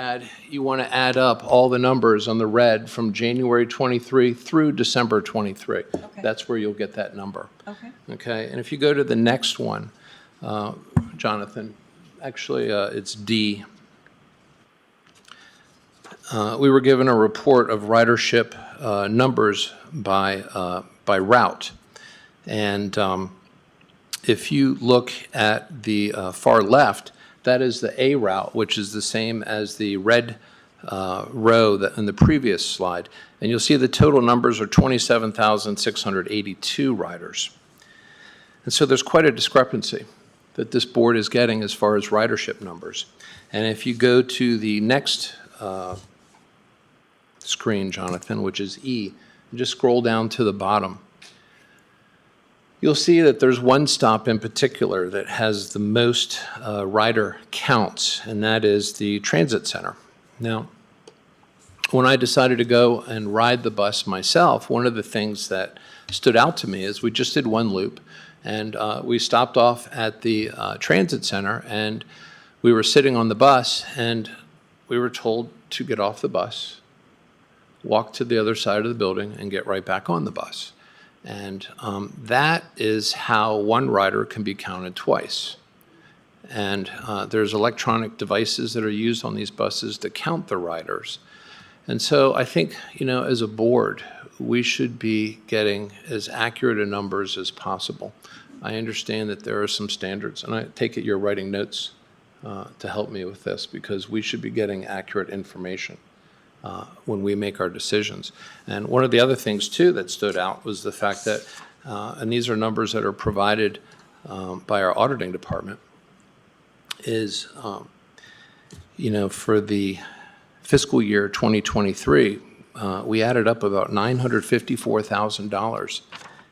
Speaker 3: want to add up all the numbers on the red from January 23 through December 23.
Speaker 1: Okay.
Speaker 3: That's where you'll get that number.
Speaker 1: Okay.
Speaker 3: Okay, and if you go to the next one, Jonathan, actually it's D. We were given a report of ridership numbers by route. And if you look at the far left, that is the A route, which is the same as the red row in the previous slide. And you'll see the total numbers are 27,682 riders. And so there's quite a discrepancy that this board is getting as far as ridership numbers. And if you go to the next screen, Jonathan, which is E, and just scroll down to the bottom, you'll see that there's one stop in particular that has the most rider counts, and that is the transit center. Now, when I decided to go and ride the bus myself, one of the things that stood out to me is we just did one loop, and we stopped off at the transit center, and we were sitting on the bus, and we were told to get off the bus, walk to the other side of the building, and get right back on the bus. And that is how one rider can be counted twice. And there's electronic devices that are used on these buses to count the riders. And so I think, as a board, we should be getting as accurate a numbers as possible. I understand that there are some standards, and I take it you're writing notes to help me with this, because we should be getting accurate information when we make our decisions. And one of the other things, too, that stood out was the fact that, and these are numbers that are provided by our auditing department, is, for the fiscal year 2023, we added up about $954,000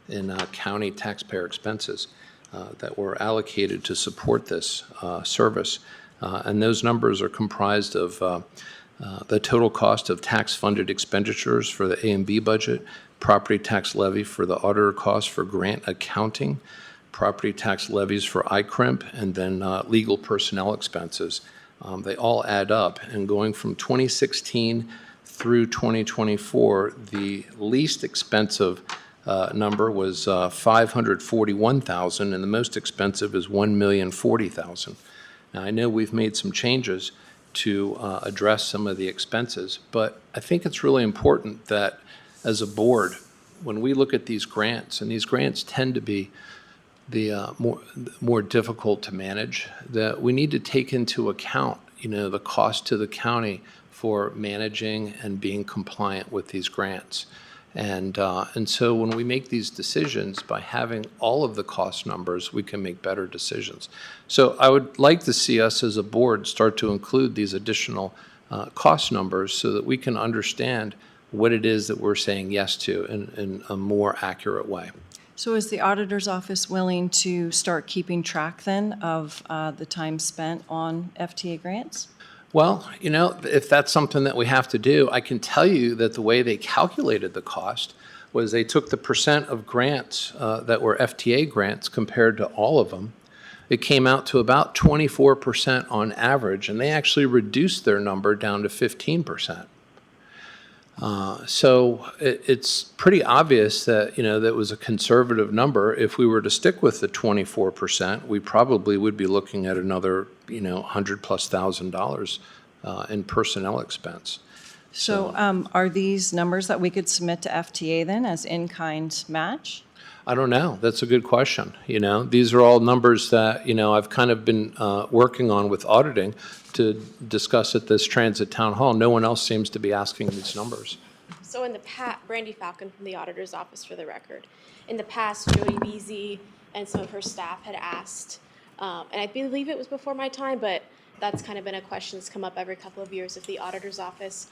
Speaker 3: in county taxpayer expenses that were allocated to support this service. And those numbers are comprised of the total cost of tax-funded expenditures for the A and B budget, property tax levy for the auditor costs for grant accounting, property tax levies for ICRIMP, and then legal personnel expenses. They all add up, and going from 2016 through 2024, the least expensive number was $541,000, and the most expensive is $1,040,000. Now, I know we've made some changes to address some of the expenses, but I think it's really important that as a board, when we look at these grants, and these grants tend to be the more difficult to manage, that we need to take into account, the cost to the county for managing and being compliant with these grants. And so when we make these decisions, by having all of the cost numbers, we can make better decisions. So I would like to see us as a board start to include these additional cost numbers so that we can understand what it is that we're saying yes to in a more accurate way.
Speaker 1: So is the auditor's office willing to start keeping track then of the time spent on FTA grants?
Speaker 3: Well, if that's something that we have to do, I can tell you that the way they calculated the cost was they took the percent of grants that were FTA grants compared to all of them. It came out to about 24% on average, and they actually reduced their number down to 15%. So it's pretty obvious that, that was a conservative number. If we were to stick with the 24%, we probably would be looking at another, $100,000+ in personnel expense.
Speaker 1: So are these numbers that we could submit to FTA then as in-kind match?
Speaker 3: I don't know. That's a good question. These are all numbers that, I've kind of been working on with auditing to discuss at this transit town hall. No one else seems to be asking these numbers.
Speaker 10: So in the past, Brandy Falcon from the auditor's office for the record. In the past, Jody Beasy and some of her staff had asked, and I believe it was before my time, but that's kind of been a question that's come up every couple of years, if the auditor's office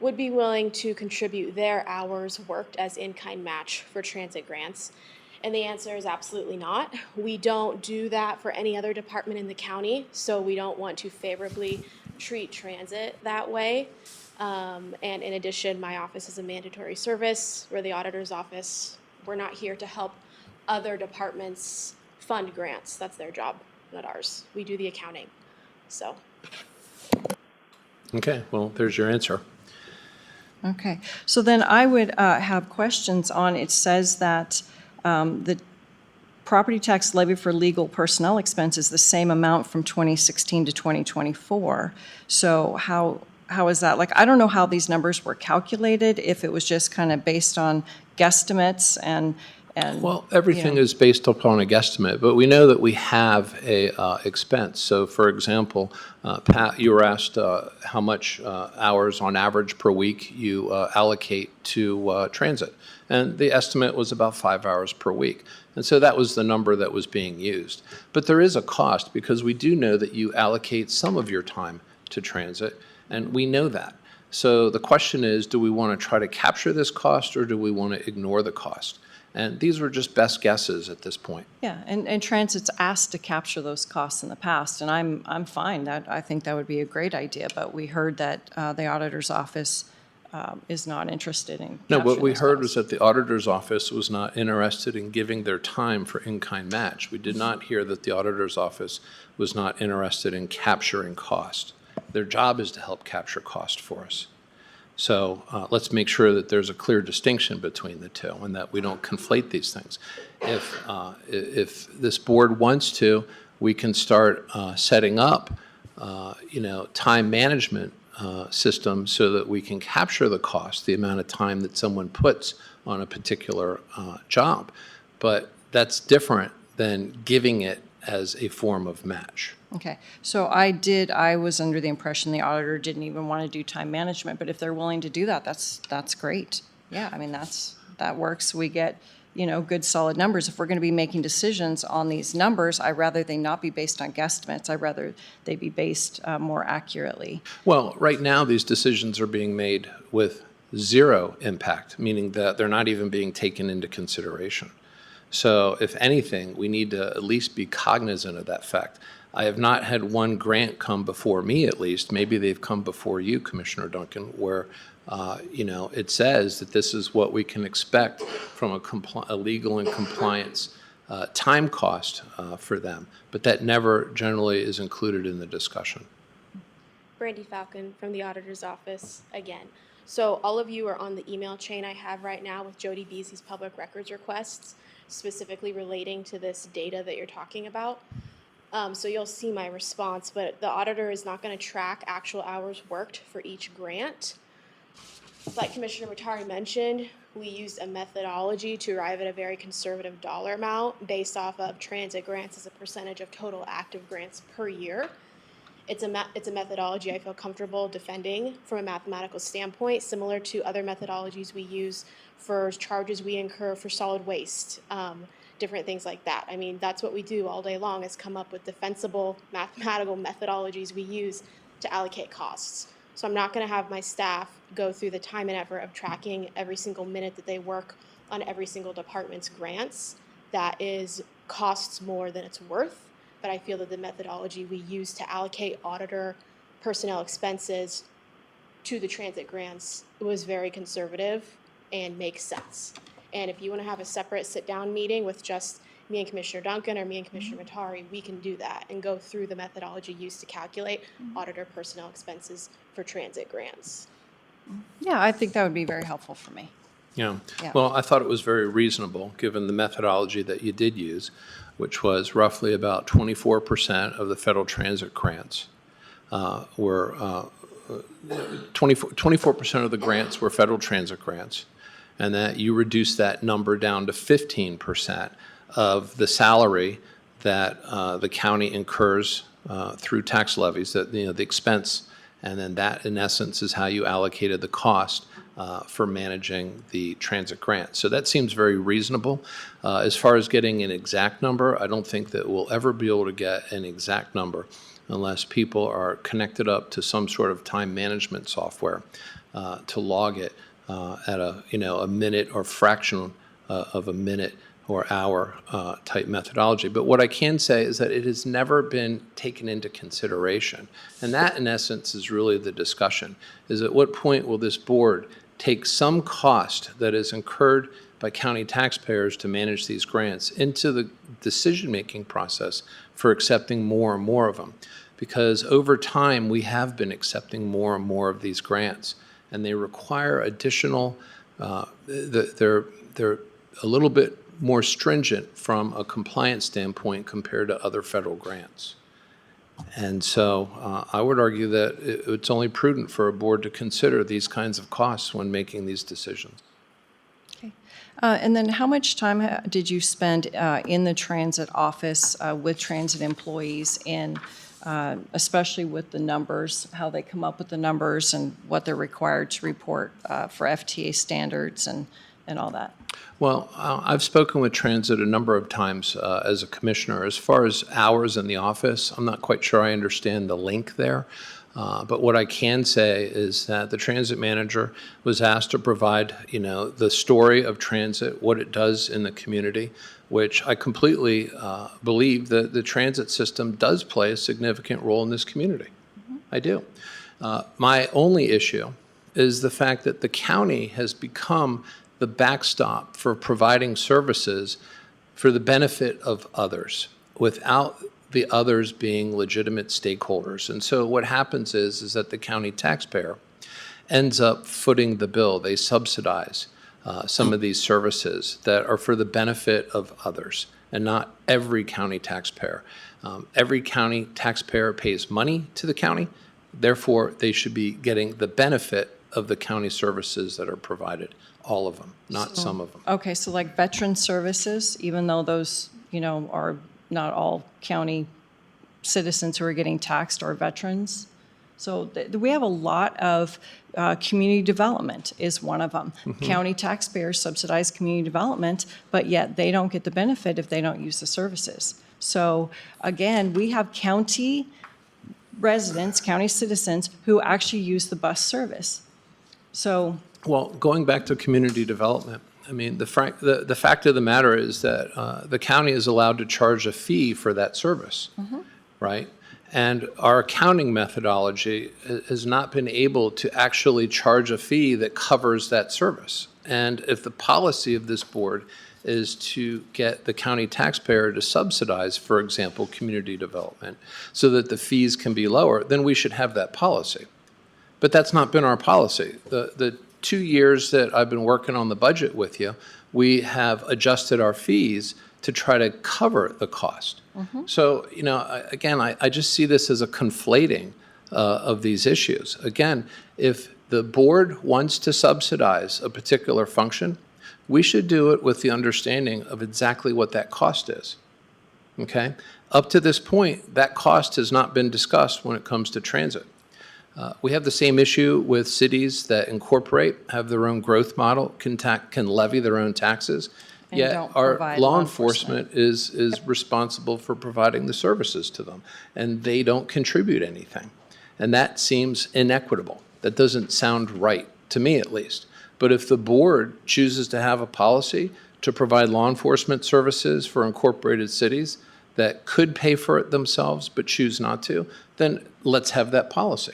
Speaker 10: would be willing to contribute their hours worked as in-kind match for transit grants. And the answer is absolutely not. We don't do that for any other department in the county, so we don't want to favorably treat transit that way. And in addition, my office is a mandatory service. We're the auditor's office. We're not here to help other departments fund grants. That's their job, not ours. We do the accounting, so.
Speaker 3: Okay, well, there's your answer.
Speaker 1: Okay, so then I would have questions on, it says that the property tax levy for legal personnel expense is the same amount from 2016 to 2024. So how is that? Like, I don't know how these numbers were calculated, if it was just kind of based on guesstimates and.
Speaker 3: Well, everything is based upon a guesstimate, but we know that we have a expense. So, for example, Pat, you were asked how much hours on average per week you allocate to transit, and the estimate was about 5 hours per week. And so that was the number that was being used. But there is a cost, because we do know that you allocate some of your time to transit, and we know that. So the question is, do we want to try to capture this cost, or do we want to ignore the cost? And these were just best guesses at this point.
Speaker 1: Yeah, and Transit's asked to capture those costs in the past, and I'm fine. I think that would be a great idea, but we heard that the auditor's office is not interested in
Speaker 3: No,
Speaker 1: capturing
Speaker 3: what we
Speaker 1: those
Speaker 3: heard
Speaker 1: costs.
Speaker 3: was that the auditor's office was not interested in giving their time for in-kind match. We did not hear that the auditor's office was not interested in capturing cost. Their job is to help capture cost for us. So let's make sure that there's a clear distinction between the two and that we don't conflate these things. If this board wants to, we can start setting up, time management systems so that we can capture the cost, the amount of time that someone puts on a particular job. But that's different than giving it as a form of match.
Speaker 1: Okay, so I was under the impression the auditor didn't even want to do time management, but if they're willing to do that, that's great. Yeah, I mean, that works. We get, good solid numbers. If we're going to be making decisions on these numbers, I'd rather they not be based on guesstimates. I'd rather they be based more accurately.
Speaker 3: Well, right now, these decisions are being made with zero impact, meaning that they're not even being taken into consideration. So if anything, we need to at least be cognizant of that fact. I have not had one grant come before me, at least. Maybe they've come before you, Commissioner Duncan, where, it says that this is what we can expect from a legal and compliance time cost for them. But that never generally is included in the discussion.
Speaker 10: Brandy Falcon from the auditor's office again. So all of you are on the email chain I have right now with Jody Beasley's public records requests, specifically relating to this data that you're talking about. So you'll see my response, but the auditor is not going to track actual hours worked for each grant. Like Commissioner Matari mentioned, we used a methodology to arrive at a very conservative dollar amount based off of transit grants as a percentage of total active grants per year. It's a methodology I feel comfortable defending from a mathematical standpoint, similar to other methodologies we use for charges we incur for solid waste, different things like that. I mean, that's what we do all day long, is come up with defensible mathematical methodologies we use to allocate costs. So I'm not going to have my staff go through the time and effort of tracking every single minute that they work on every single department's grants. That costs more than it's worth. But I feel that the methodology we use to allocate auditor personnel expenses to the transit grants was very conservative and makes sense. And if you want to have a separate sit-down meeting with just me and Commissioner Duncan or me and Commissioner Matari, we can do that and go through the methodology used to calculate auditor personnel expenses for transit grants.
Speaker 1: Yeah, I think that would be very helpful for me.
Speaker 3: Yeah.
Speaker 1: Yeah.
Speaker 3: Well, I thought it was very reasonable, given the methodology that you did use, which was roughly about 24% of the federal transit grants were 24% of the grants were federal transit grants, and that you reduced that number down to 15% of the salary that the county incurs through tax levies, that, you know, the expense, and then that, in essence, is how you allocated the cost for managing the transit grant. So that seems very reasonable. As far as getting an exact number, I don't think that we'll ever be able to get an exact number unless people are connected up to some sort of time management software to log it at a, you know, a minute or fraction of a minute or hour type methodology. But what I can say is that it has never been taken into consideration. And that, in essence, is really the discussion, is at what point will this board take some cost that is incurred by county taxpayers to manage these grants into the decision-making process for accepting more and more of them. Because over time, we have been accepting more and more of these grants, and they require additional, they're a little bit more stringent from a compliance standpoint compared to other federal grants. And so I would argue that it's only prudent for a board to consider these kinds of costs when making these decisions.
Speaker 1: Okay. And then how much time did you spend in the transit office with transit employees in, especially with the numbers, how they come up with the numbers and what they're required to report for FTA standards and all that?
Speaker 3: Well, I've spoken with transit a number of times as a commissioner. As far as hours in the office, I'm not quite sure I understand the link there. But what I can say is that the transit manager was asked to provide, you know, the story of transit, what it does in the community, which I completely believe that the transit system does play a significant role in this community. Mm-hmm. I do. My only issue is the fact that the county has become the backstop for providing services for the benefit of others without the others being legitimate stakeholders. And so what happens is that the county taxpayer ends up footing the bill. They subsidize some of these services that are for the benefit of others and not every county taxpayer. Every county taxpayer pays money to the county. Therefore, they should be getting the benefit of the county services that are provided. All of them, not some of them.
Speaker 1: Okay, so like veteran services, even though those, you know, are not all county citizens who are getting taxed are veterans. So we have a lot of community development is one of them. Mm-hmm. County taxpayers subsidize community development, but yet they don't get the benefit if they don't use the services. So again, we have county residents, county citizens who actually use the bus service. So.
Speaker 3: Well, going back to community development, I mean, the fact of the matter is that the county is allowed to charge a fee for that service, mm-hmm. right? And our accounting methodology has not been able to actually charge a fee that covers that service. And if the policy of this board is to get the county taxpayer to subsidize, for example, community development, so that the fees can be lower, then we should have that policy. But that's not been our policy. The 2 years that I've been working on the budget with you, we have adjusted our fees to try to cover the cost. Mm-hmm. So, you know, again, I just see this as a conflating of these issues. Again, if the board wants to subsidize a particular function, we should do it with the understanding of exactly what that cost is, okay? Up to this point, that cost has not been discussed when it comes to transit. We have the same issue with cities that incorporate, have their own growth model, can levy their own taxes,
Speaker 1: and
Speaker 3: yet
Speaker 1: don't
Speaker 3: our
Speaker 1: provide
Speaker 3: law enforcement is responsible for providing the services to them, and they don't contribute anything. And that seems inequitable. That doesn't sound right, to me at least. But if the board chooses to have a policy to provide law enforcement services for incorporated cities that could pay for it themselves but choose not to, then let's have that policy.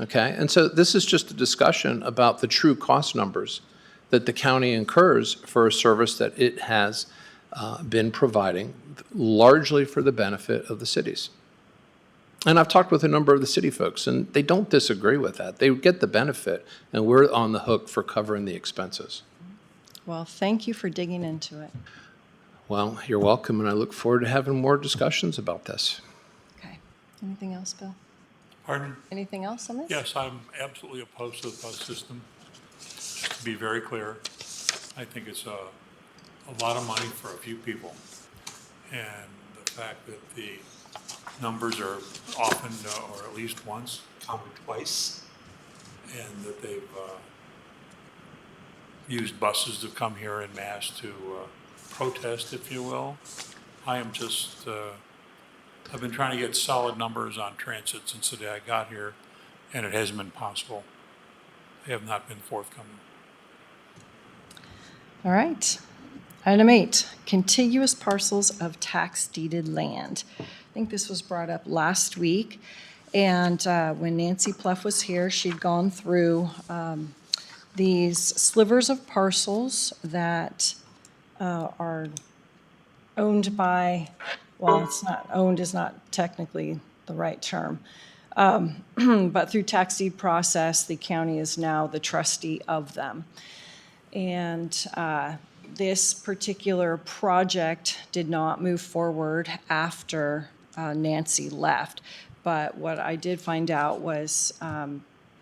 Speaker 3: Okay, and so this is just a discussion about the true cost numbers that the county incurs for a service that it has been providing largely for the benefit of the cities. And I've talked with a number of the city folks, and they don't disagree with that. They get the benefit, and we're on the hook for covering the expenses.
Speaker 1: Well, thank you for digging into it.
Speaker 3: Well, you're welcome, and I look forward to having more discussions about this.
Speaker 1: Okay. Anything else, Bill?
Speaker 4: Pardon?
Speaker 1: Anything else on this?
Speaker 4: Yes, I'm absolutely opposed to the bus system. To be very clear, I think it's a lot of money for a few people. And the fact that the numbers are often, or at least once, counted twice, and that they've used buses to come here en masse to protest, if you will. I am just, I've been trying to get solid numbers on transit since the day I got here, and it hasn't been possible. They have not been forthcoming.
Speaker 1: All right. Item 8, contiguous parcels of tax deeded land. I think this was brought up last week. And when Nancy Pluff was here, she'd gone through these slivers of parcels that are owned by, well, it's not, owned is not technically the right term. But through tax deed process, the county is now the trustee of them. And this particular project did not move forward after Nancy left. But what I did find out was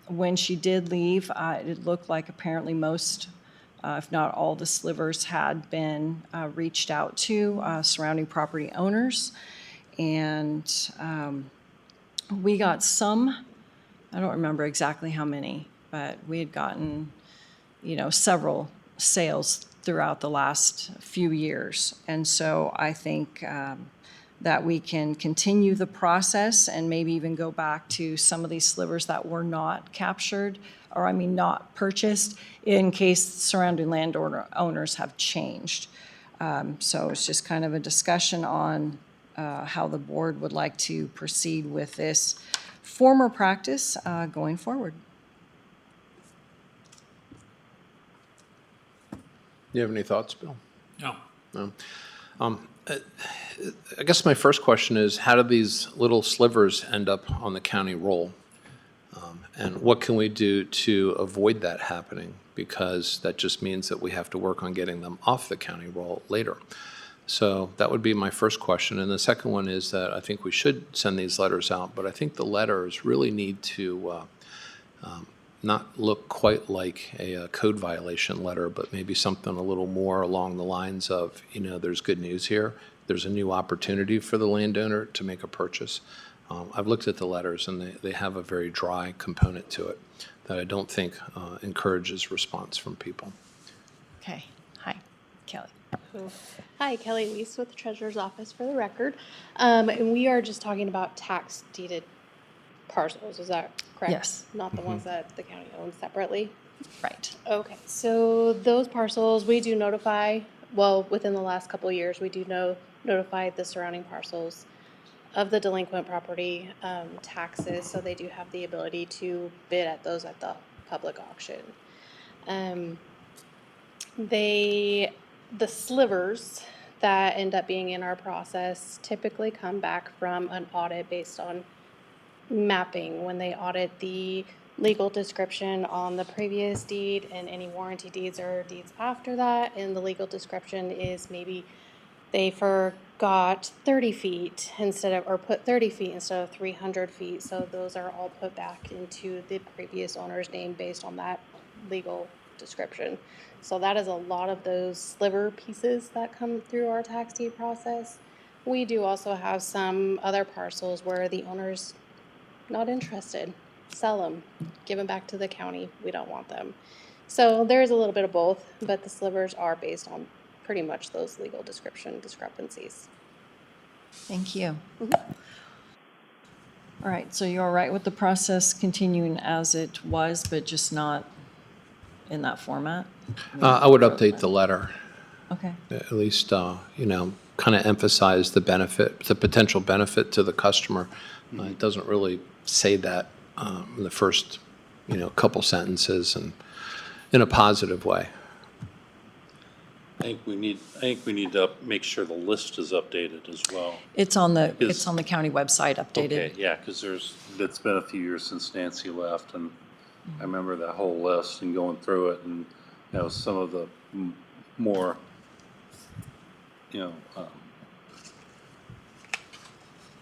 Speaker 1: when she did leave, it looked like apparently most, if not all, the slivers had been reached out to surrounding property owners. And we got some, I don't remember exactly how many, but we had gotten, several sales throughout the last few years. And so I think that we can continue the process and maybe even go back to some of these slivers that were not captured, or not purchased, in case surrounding owners have changed. So it's just kind of a discussion on how the board would like to proceed with this former practice going forward.
Speaker 3: You have any thoughts, Bill?
Speaker 4: No.
Speaker 3: No. I guess my first question is, how do these little slivers end up on the county roll? And what can we do to avoid that happening? Because that just means that we have to work on getting them off the county roll later. So that would be my first question. And the second one is that I think we should send these letters out, but I think the letters really need to not look quite like a code violation letter, but maybe something a little more along the lines of, there's good news here. There's a new opportunity for the landowner to make a purchase. I've looked at the letters, and they have a very dry component to it that I don't think encourages response from people.
Speaker 1: Okay. Hi, Kelly.
Speaker 10: Hi, Kelly Weiss with the Treasurer's Office for the record. And we are just talking about tax deeded parcels, is that correct?
Speaker 1: Yes.
Speaker 10: Not the ones that the county owns separately?
Speaker 1: Right.
Speaker 10: Okay, so those parcels, we do notify, within the last couple of years, we do notify the surrounding parcels of the delinquent property taxes, so they do have the ability to bid at those at the public auction. The slivers that end up being in our process typically come back from an audit based on mapping, when they audit the legal description on the previous deed and any warranty deeds or deeds after that, and the legal description is maybe they forgot 30 feet or put 30 feet instead of 300 feet. So those are all put back into the previous owner's name based on that legal description. So that is a lot of those sliver pieces that come through our tax deed process. We do also have some other parcels where the owner's not interested. Sell them, give them back to the county. We don't want them. So there's a little bit of both, but the slivers are based on pretty much those legal description discrepancies.
Speaker 1: Thank you. All right, so you're all right with the process continuing as it was, but just not in that format?
Speaker 3: I would update the letter,
Speaker 1: Okay.
Speaker 3: at least, kind of emphasize the benefit, the potential benefit to the customer. It doesn't really say that in the first, couple sentences and in a positive way.
Speaker 8: I think we need to make sure the list is updated as well.
Speaker 1: It's on the,
Speaker 8: Is-
Speaker 1: it's on the county website
Speaker 8: Okay,
Speaker 1: updated.
Speaker 8: yeah, because it's been a few years since Nancy left, and I remember that whole list and going through it, and, some of the more, some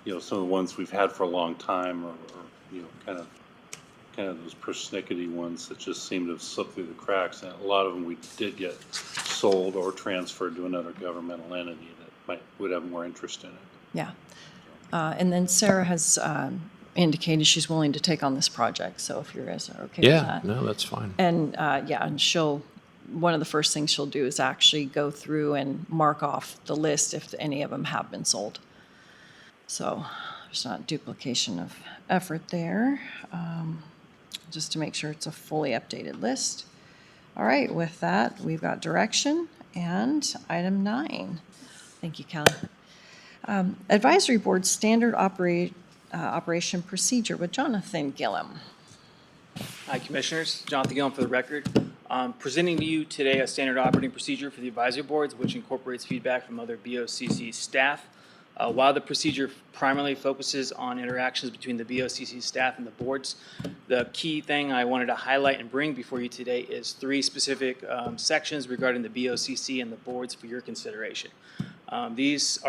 Speaker 8: of the ones we've had for a long time, or kind of those persnickety ones that just seem to have slipped through the cracks. And a lot of them we did get sold or transferred to another governmental entity that would have more interest in it.
Speaker 1: Yeah. And then Sarah has indicated she's willing to take on this project, so if you guys are okay with
Speaker 3: Yeah,
Speaker 1: that.
Speaker 3: no, that's fine.
Speaker 1: And, yeah, and one of the first things she'll do is actually go through and mark off the list if any of them have been sold. So there's not duplication of effort there, just to make sure it's a fully updated list. All right, with that, we've got direction and item 9. Thank you, Kelly. Advisory Board Standard Operation Procedure with Jonathan Gillum.
Speaker 11: Hi, Commissioners. Jonathan Gillum for the record. Presenting to you today a standard operating procedure for the advisory boards, which incorporates feedback from other BOCC staff. While the procedure primarily focuses on interactions between the BOCC staff and the boards, the key thing I wanted to highlight and bring before you today is 3 specific sections regarding the BOCC and the boards for your consideration. These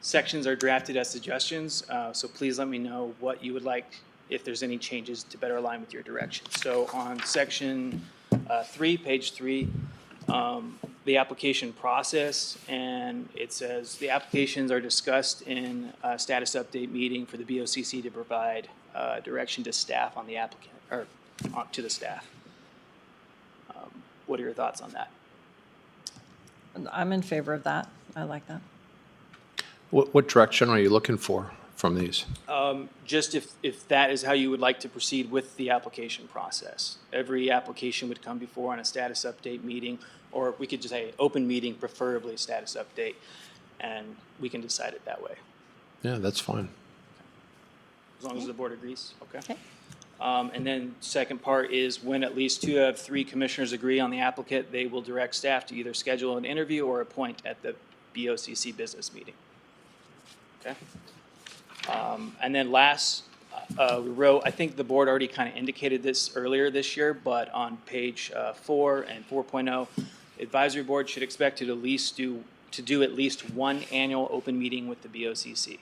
Speaker 11: sections are drafted as suggestions, so please let me know what you would like, if there's any changes to better align with your direction. So on section 3, page 3, the application process, and it says the applications are discussed in a status update meeting for the BOCC to provide direction to staff on the applicant, or to the staff. What are your thoughts on that?
Speaker 1: I'm in favor of that. I like that.
Speaker 3: What direction are you looking for from these?
Speaker 11: Just if that is how you would like to proceed with the application process. Every application would come before on a status update meeting, or we could just say open meeting, preferably status update, and we can decide it that way,
Speaker 3: Yeah, that's fine.
Speaker 11: as long as the board agrees, okay?
Speaker 1: Okay.
Speaker 11: And then second part is when at least 2 of 3 commissioners agree on the applicant, they will direct staff to either schedule an interview or appoint at the BOCC business meeting. Okay? And then last, we wrote, I think the board already kind of indicated this earlier this year, but on page 4 and 4.0, advisory board should expect to do at least 1 annual open meeting with the BOCC.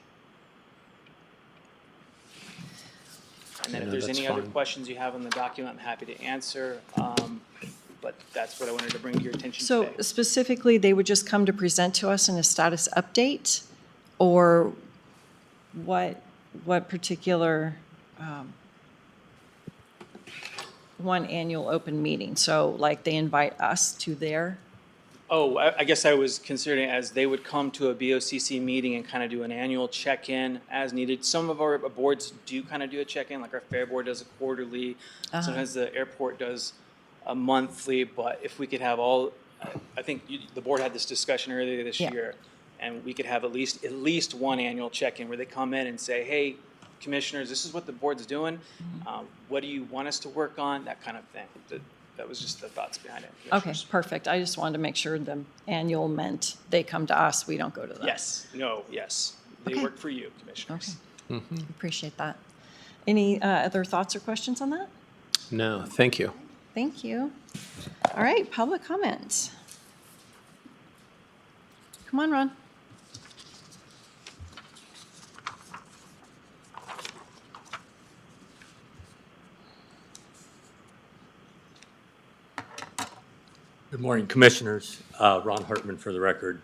Speaker 11: And then if
Speaker 3: Yeah,
Speaker 11: there's
Speaker 3: that's
Speaker 11: any other
Speaker 3: fine.
Speaker 11: questions you have on the document, I'm happy to answer. But that's what I wanted to bring to your attention
Speaker 1: So
Speaker 11: today.
Speaker 1: specifically, they would just come to present to us in a status update? Or what particular, 1 annual open meeting? So like they invite us to their,
Speaker 11: Oh, I guess I was considering it as they would come to a BOCC meeting and kind of do an annual check-in as needed. Some of our boards do kind of do a check-in, like our fair board does a quarterly. Sometimes the airport does a monthly, but if we could have I think the board had this discussion earlier this
Speaker 1: Yeah.
Speaker 11: year, and we could have at least 1 annual check-in where they come in and say, hey, commissioners, this is what the board's doing. What do you want us to work on? That kind of thing. That was just the thoughts behind it.
Speaker 1: okay,
Speaker 11: Commissioners.
Speaker 1: perfect. I just wanted to make sure the annual meant they come to us, we don't go to them.
Speaker 11: Yes, no, yes. They
Speaker 1: Okay.
Speaker 11: work for you, commissioners.
Speaker 1: Okay. Appreciate that. Any other thoughts or questions on that?
Speaker 3: No, thank you.
Speaker 1: Thank you. All right, public comments. Come on, Ron.
Speaker 12: Good morning, Commissioners. Ron Hartman for the record.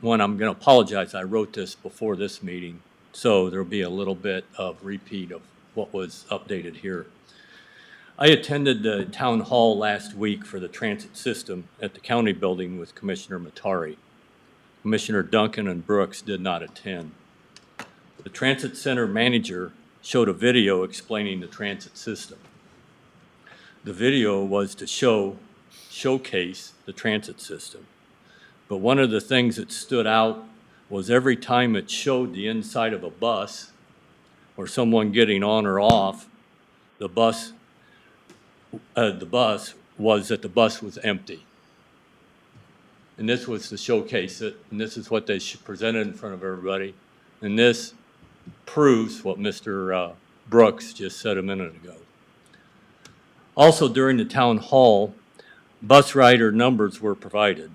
Speaker 12: One, I'm going to apologize. I wrote this before this meeting, so there'll be a little bit of repeat of what was updated here. I attended the town hall last week for the transit system at the county building with Commissioner Matari. Commissioner Duncan and Brooks did not attend. The transit center manager showed a video explaining the transit system. The video was to showcase the transit system. But one of the things that stood out was every time it showed the inside of a bus or someone getting on or off, the bus was empty. and this was to showcase it, and this is what they presented in front of everybody. And this proves what Mr. Brooks just said a minute ago. Also, during the town hall, bus rider numbers were provided.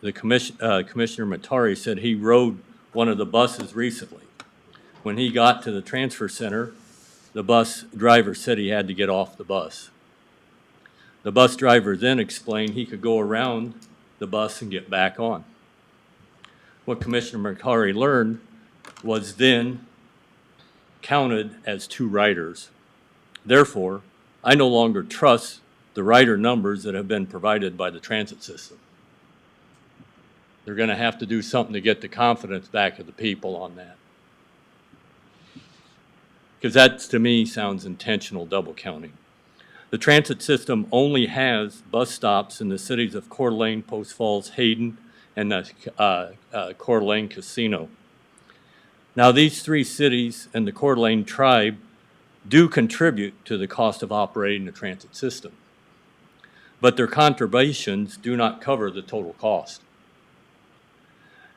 Speaker 12: The Commissioner Matari said he rode one of the buses recently. When he got to the transfer center, the bus driver said he had to get off the bus. The bus driver then explained he could go around the bus and get back on. What Commissioner Matari learned was then counted as 2 riders. Therefore, I no longer trust the rider numbers that have been provided by the transit system. They're going to have to do something to get the confidence back of the people on that. Because that, to me, sounds intentional double counting. The transit system only has bus stops in the cities of Coeur d'Alene, Post Falls, Hayden, and the Coeur d'Alene Casino. Now, these 3 cities and the Coeur d'Alene tribe do contribute to the cost of operating the transit system, but their contributions do not cover the total cost.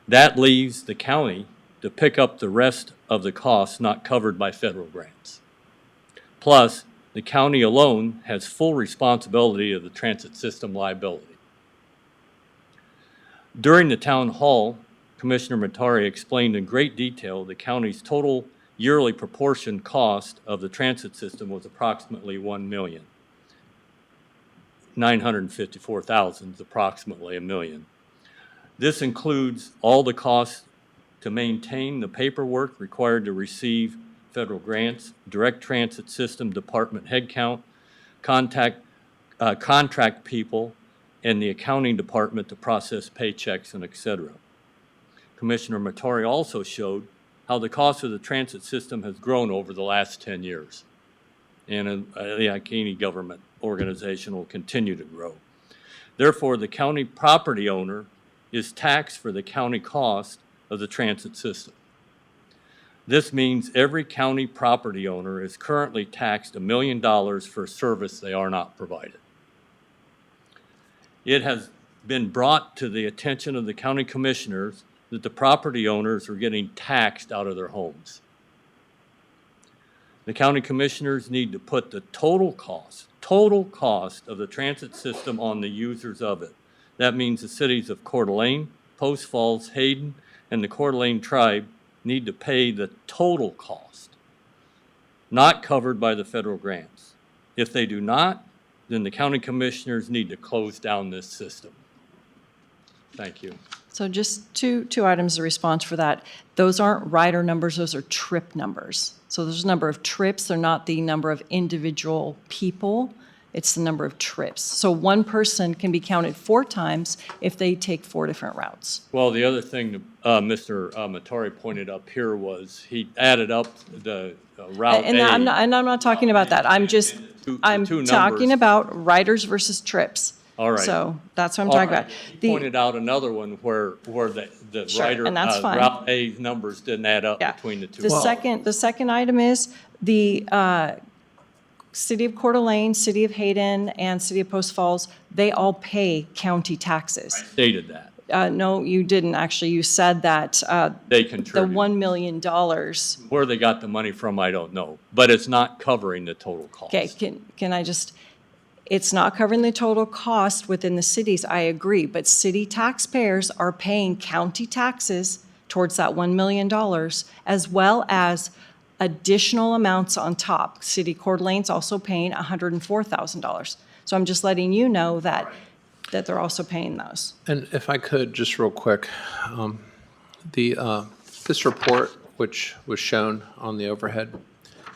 Speaker 12: That leaves the county to pick up the rest of the costs not covered by federal grants. Plus, the county alone has full responsibility of the transit system liability. During the town hall, Commissioner Matari explained in great detail the county's total yearly proportion cost of the transit system was approximately $1,954,000, approximately $1 million. This includes all the costs to maintain the paperwork required to receive federal grants, direct transit system department headcount, contract people, and the accounting department to process paychecks and et cetera. Commissioner Matari also showed how the cost of the transit system has grown over the last 10 years. And the Akini government organization will continue to grow. Therefore, the county property owner is taxed for the county cost of the transit system. This means every county property owner is currently taxed $1 million for a service they are not provided. It has been brought to the attention of the county commissioners that the property owners are getting taxed out of their homes. The county commissioners need to put the total cost of the transit system on the users of it. That means the cities of Coeur d'Alene, Post Falls, Hayden, and the Coeur d'Alene tribe need to pay the total cost, not covered by the federal grants. If they do not, then the county commissioners need to close down this system. Thank you.
Speaker 1: So just two items of response for that. Those aren't rider numbers, those are trip numbers. So there's a number of trips, they're not the number of individual people, it's the number of trips. So one person can be counted 4 times if they take 4 different routes.
Speaker 12: Well, the other thing Mr. Matari pointed up here was he added up the Route
Speaker 1: And
Speaker 12: A.
Speaker 1: I'm not talking about that. I'm
Speaker 12: two
Speaker 1: talking
Speaker 12: numbers.
Speaker 1: about riders versus trips.
Speaker 12: All right.
Speaker 1: So that's what I'm
Speaker 12: All
Speaker 1: talking
Speaker 12: right.
Speaker 1: about.
Speaker 12: He pointed out another one where the
Speaker 1: Sure,
Speaker 12: rider,
Speaker 1: and that's fine.
Speaker 12: Route A numbers didn't add up
Speaker 1: Yeah.
Speaker 12: between the two.
Speaker 1: The second item is the City of Coeur d'Alene, City of Hayden, and City of Post Falls, they all pay county taxes.
Speaker 12: Stated that.
Speaker 1: No, you didn't, actually. You said that
Speaker 12: They
Speaker 1: the
Speaker 12: contribute.
Speaker 1: $1 million.
Speaker 12: Where they got the money from, I don't know, but it's not covering the total cost.
Speaker 1: Okay, can I just, it's not covering the total cost within the cities, I agree, but city taxpayers are paying county taxes towards that $1 million, as well as additional amounts on top. City Coeur d'Alene's also paying $104,000. So I'm just letting you know that they're also paying those.
Speaker 3: And if I could, just real quick, this report, which was shown on the overhead,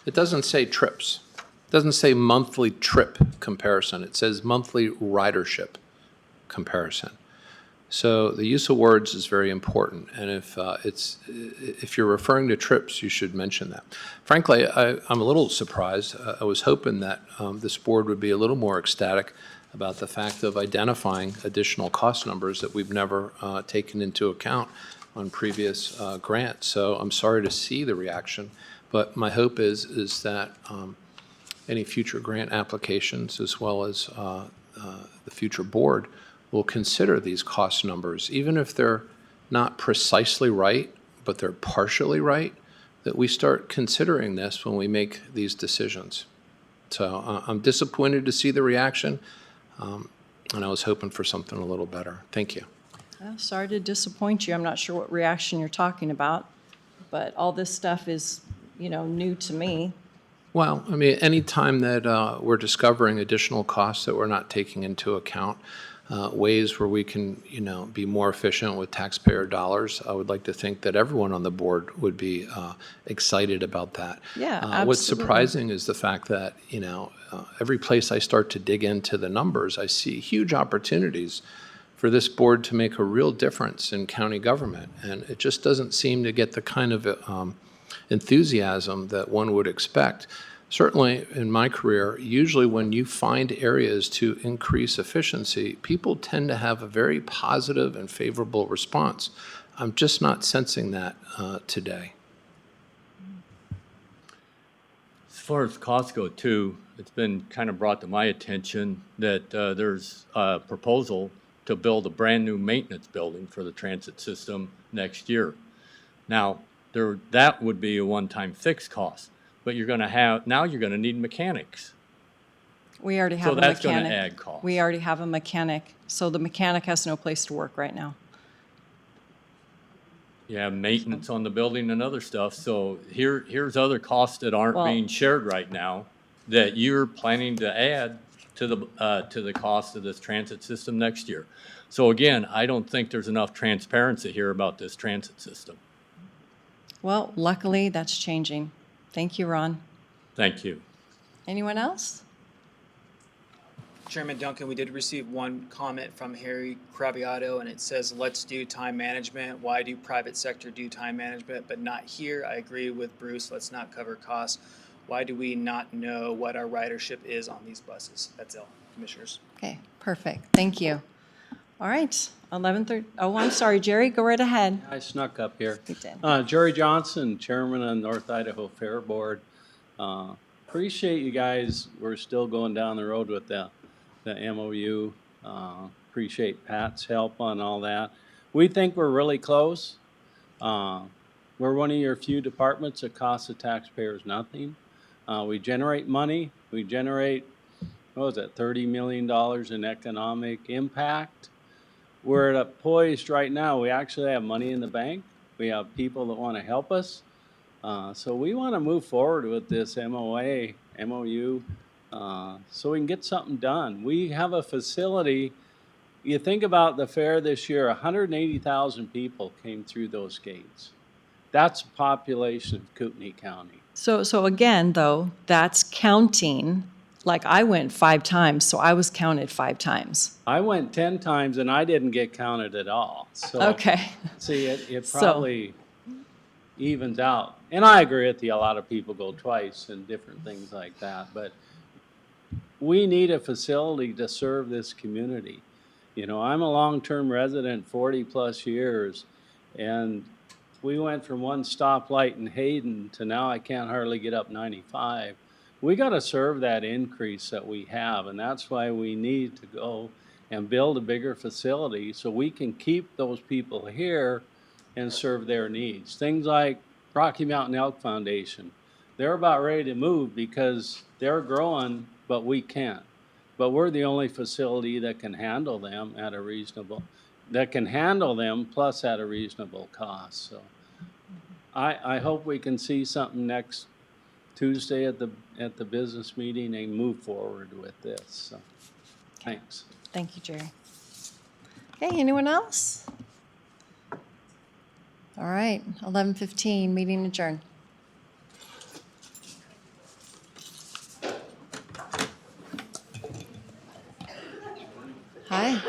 Speaker 3: it doesn't say trips. It doesn't say monthly trip comparison. It says monthly ridership comparison. So the use of words is very important, and if you're referring to trips, you should mention that. Frankly, I'm a little surprised. I was hoping that this board would be a little more ecstatic about the fact of identifying additional cost numbers that we've never taken into account on previous grants. So I'm sorry to see the reaction, but my hope is that any future grant applications, as well as the future board, will consider these cost numbers, even if they're not precisely right, but they're partially right, that we start considering this when we make these decisions. So I'm disappointed to see the reaction, and I was hoping for something a little better. Thank you.
Speaker 1: Well, sorry to disappoint you. I'm not sure what reaction you're talking about, but all this stuff is, new to me.
Speaker 3: Well, I mean, any time that we're discovering additional costs that we're not taking into account, ways where we can, be more efficient with taxpayer dollars, I would like to think that everyone on the board would be excited about that.
Speaker 1: Yeah,
Speaker 3: What's
Speaker 1: absolutely.
Speaker 3: surprising is the fact that, every place I start to dig into the numbers, I see huge opportunities for this board to make a real difference in county government. And it just doesn't seem to get the kind of enthusiasm that one would expect. Certainly in my career, usually when you find areas to increase efficiency, people tend to have a very positive and favorable response. I'm just not sensing that today.
Speaker 12: As far as costs go too, it's been kind of brought to my attention that there's a proposal to build a brand-new maintenance building for the transit system next year. Now, that would be a one-time fixed cost, but you're now you're gonna need mechanics.
Speaker 1: We already have
Speaker 12: So
Speaker 1: a
Speaker 12: that's gonna
Speaker 1: mechanic.
Speaker 12: add cost.
Speaker 1: We already have a mechanic, so the mechanic has no place to work right now.
Speaker 12: You have maintenance on the building and other stuff, so here's other costs that aren't
Speaker 1: Well-
Speaker 12: being shared right now that you're planning to add to the cost of this transit system next year. So again, I don't think there's enough transparency here about this transit system.
Speaker 1: Well, luckily, that's changing. Thank you, Ron.
Speaker 12: Thank you.
Speaker 1: Anyone else?
Speaker 11: Chairman Duncan, we did receive one comment from Harry Craviotto, and it says, let's do time management. Why do private sector do time management, but not here? I agree with Bruce, let's not cover costs. Why do we not know what our ridership is on these buses? That's all, Commissioners.
Speaker 1: Okay, perfect. Thank you. All right, 11:30. Oh, I'm sorry, Jerry, go right ahead.
Speaker 8: I snuck up here.
Speaker 1: You did.
Speaker 8: Jerry Johnson, Chairman of North Idaho Fair Board. Appreciate you guys. We're still going down the road with the MOU. Appreciate Pat's help on all that. We think we're really close. We're one of your few departments that costs the taxpayers nothing. We generate money. We generate, $30 million in economic impact. We're at a poised right now. We actually have money in the bank. We have people that want to help us. So we want to move forward with this MOU, so we can get something done. We have a facility. You think about the fair this year, 180,000 people came through those gates. That's the population of Kootenai County.
Speaker 1: So again, though, that's counting, like I went 5 times, so I was counted 5 times.
Speaker 8: I went 10 times and I didn't get counted at all. So,
Speaker 1: Okay.
Speaker 8: see, it
Speaker 1: So-
Speaker 8: probably evens out. And I agree with you, a lot of people go twice and different things like that. But we need a facility to serve this community. I'm a long-term resident, 40-plus years, and we went from one stoplight in Hayden to now I can't hardly get up 95. We got to serve that increase that we have, and that's why we need to go and build a bigger facility so we can keep those people here and serve their needs. Things like Rocky Mountain Elk Foundation, they're about ready to move because they're growing, but we can't. But we're the only facility that can handle them plus at a reasonable cost. So I hope we can see something next Tuesday at the business meeting and move forward with this. So, thanks.
Speaker 1: Thank you, Jerry. Okay, anyone else? All right, 11:15, meeting adjourned. Hi.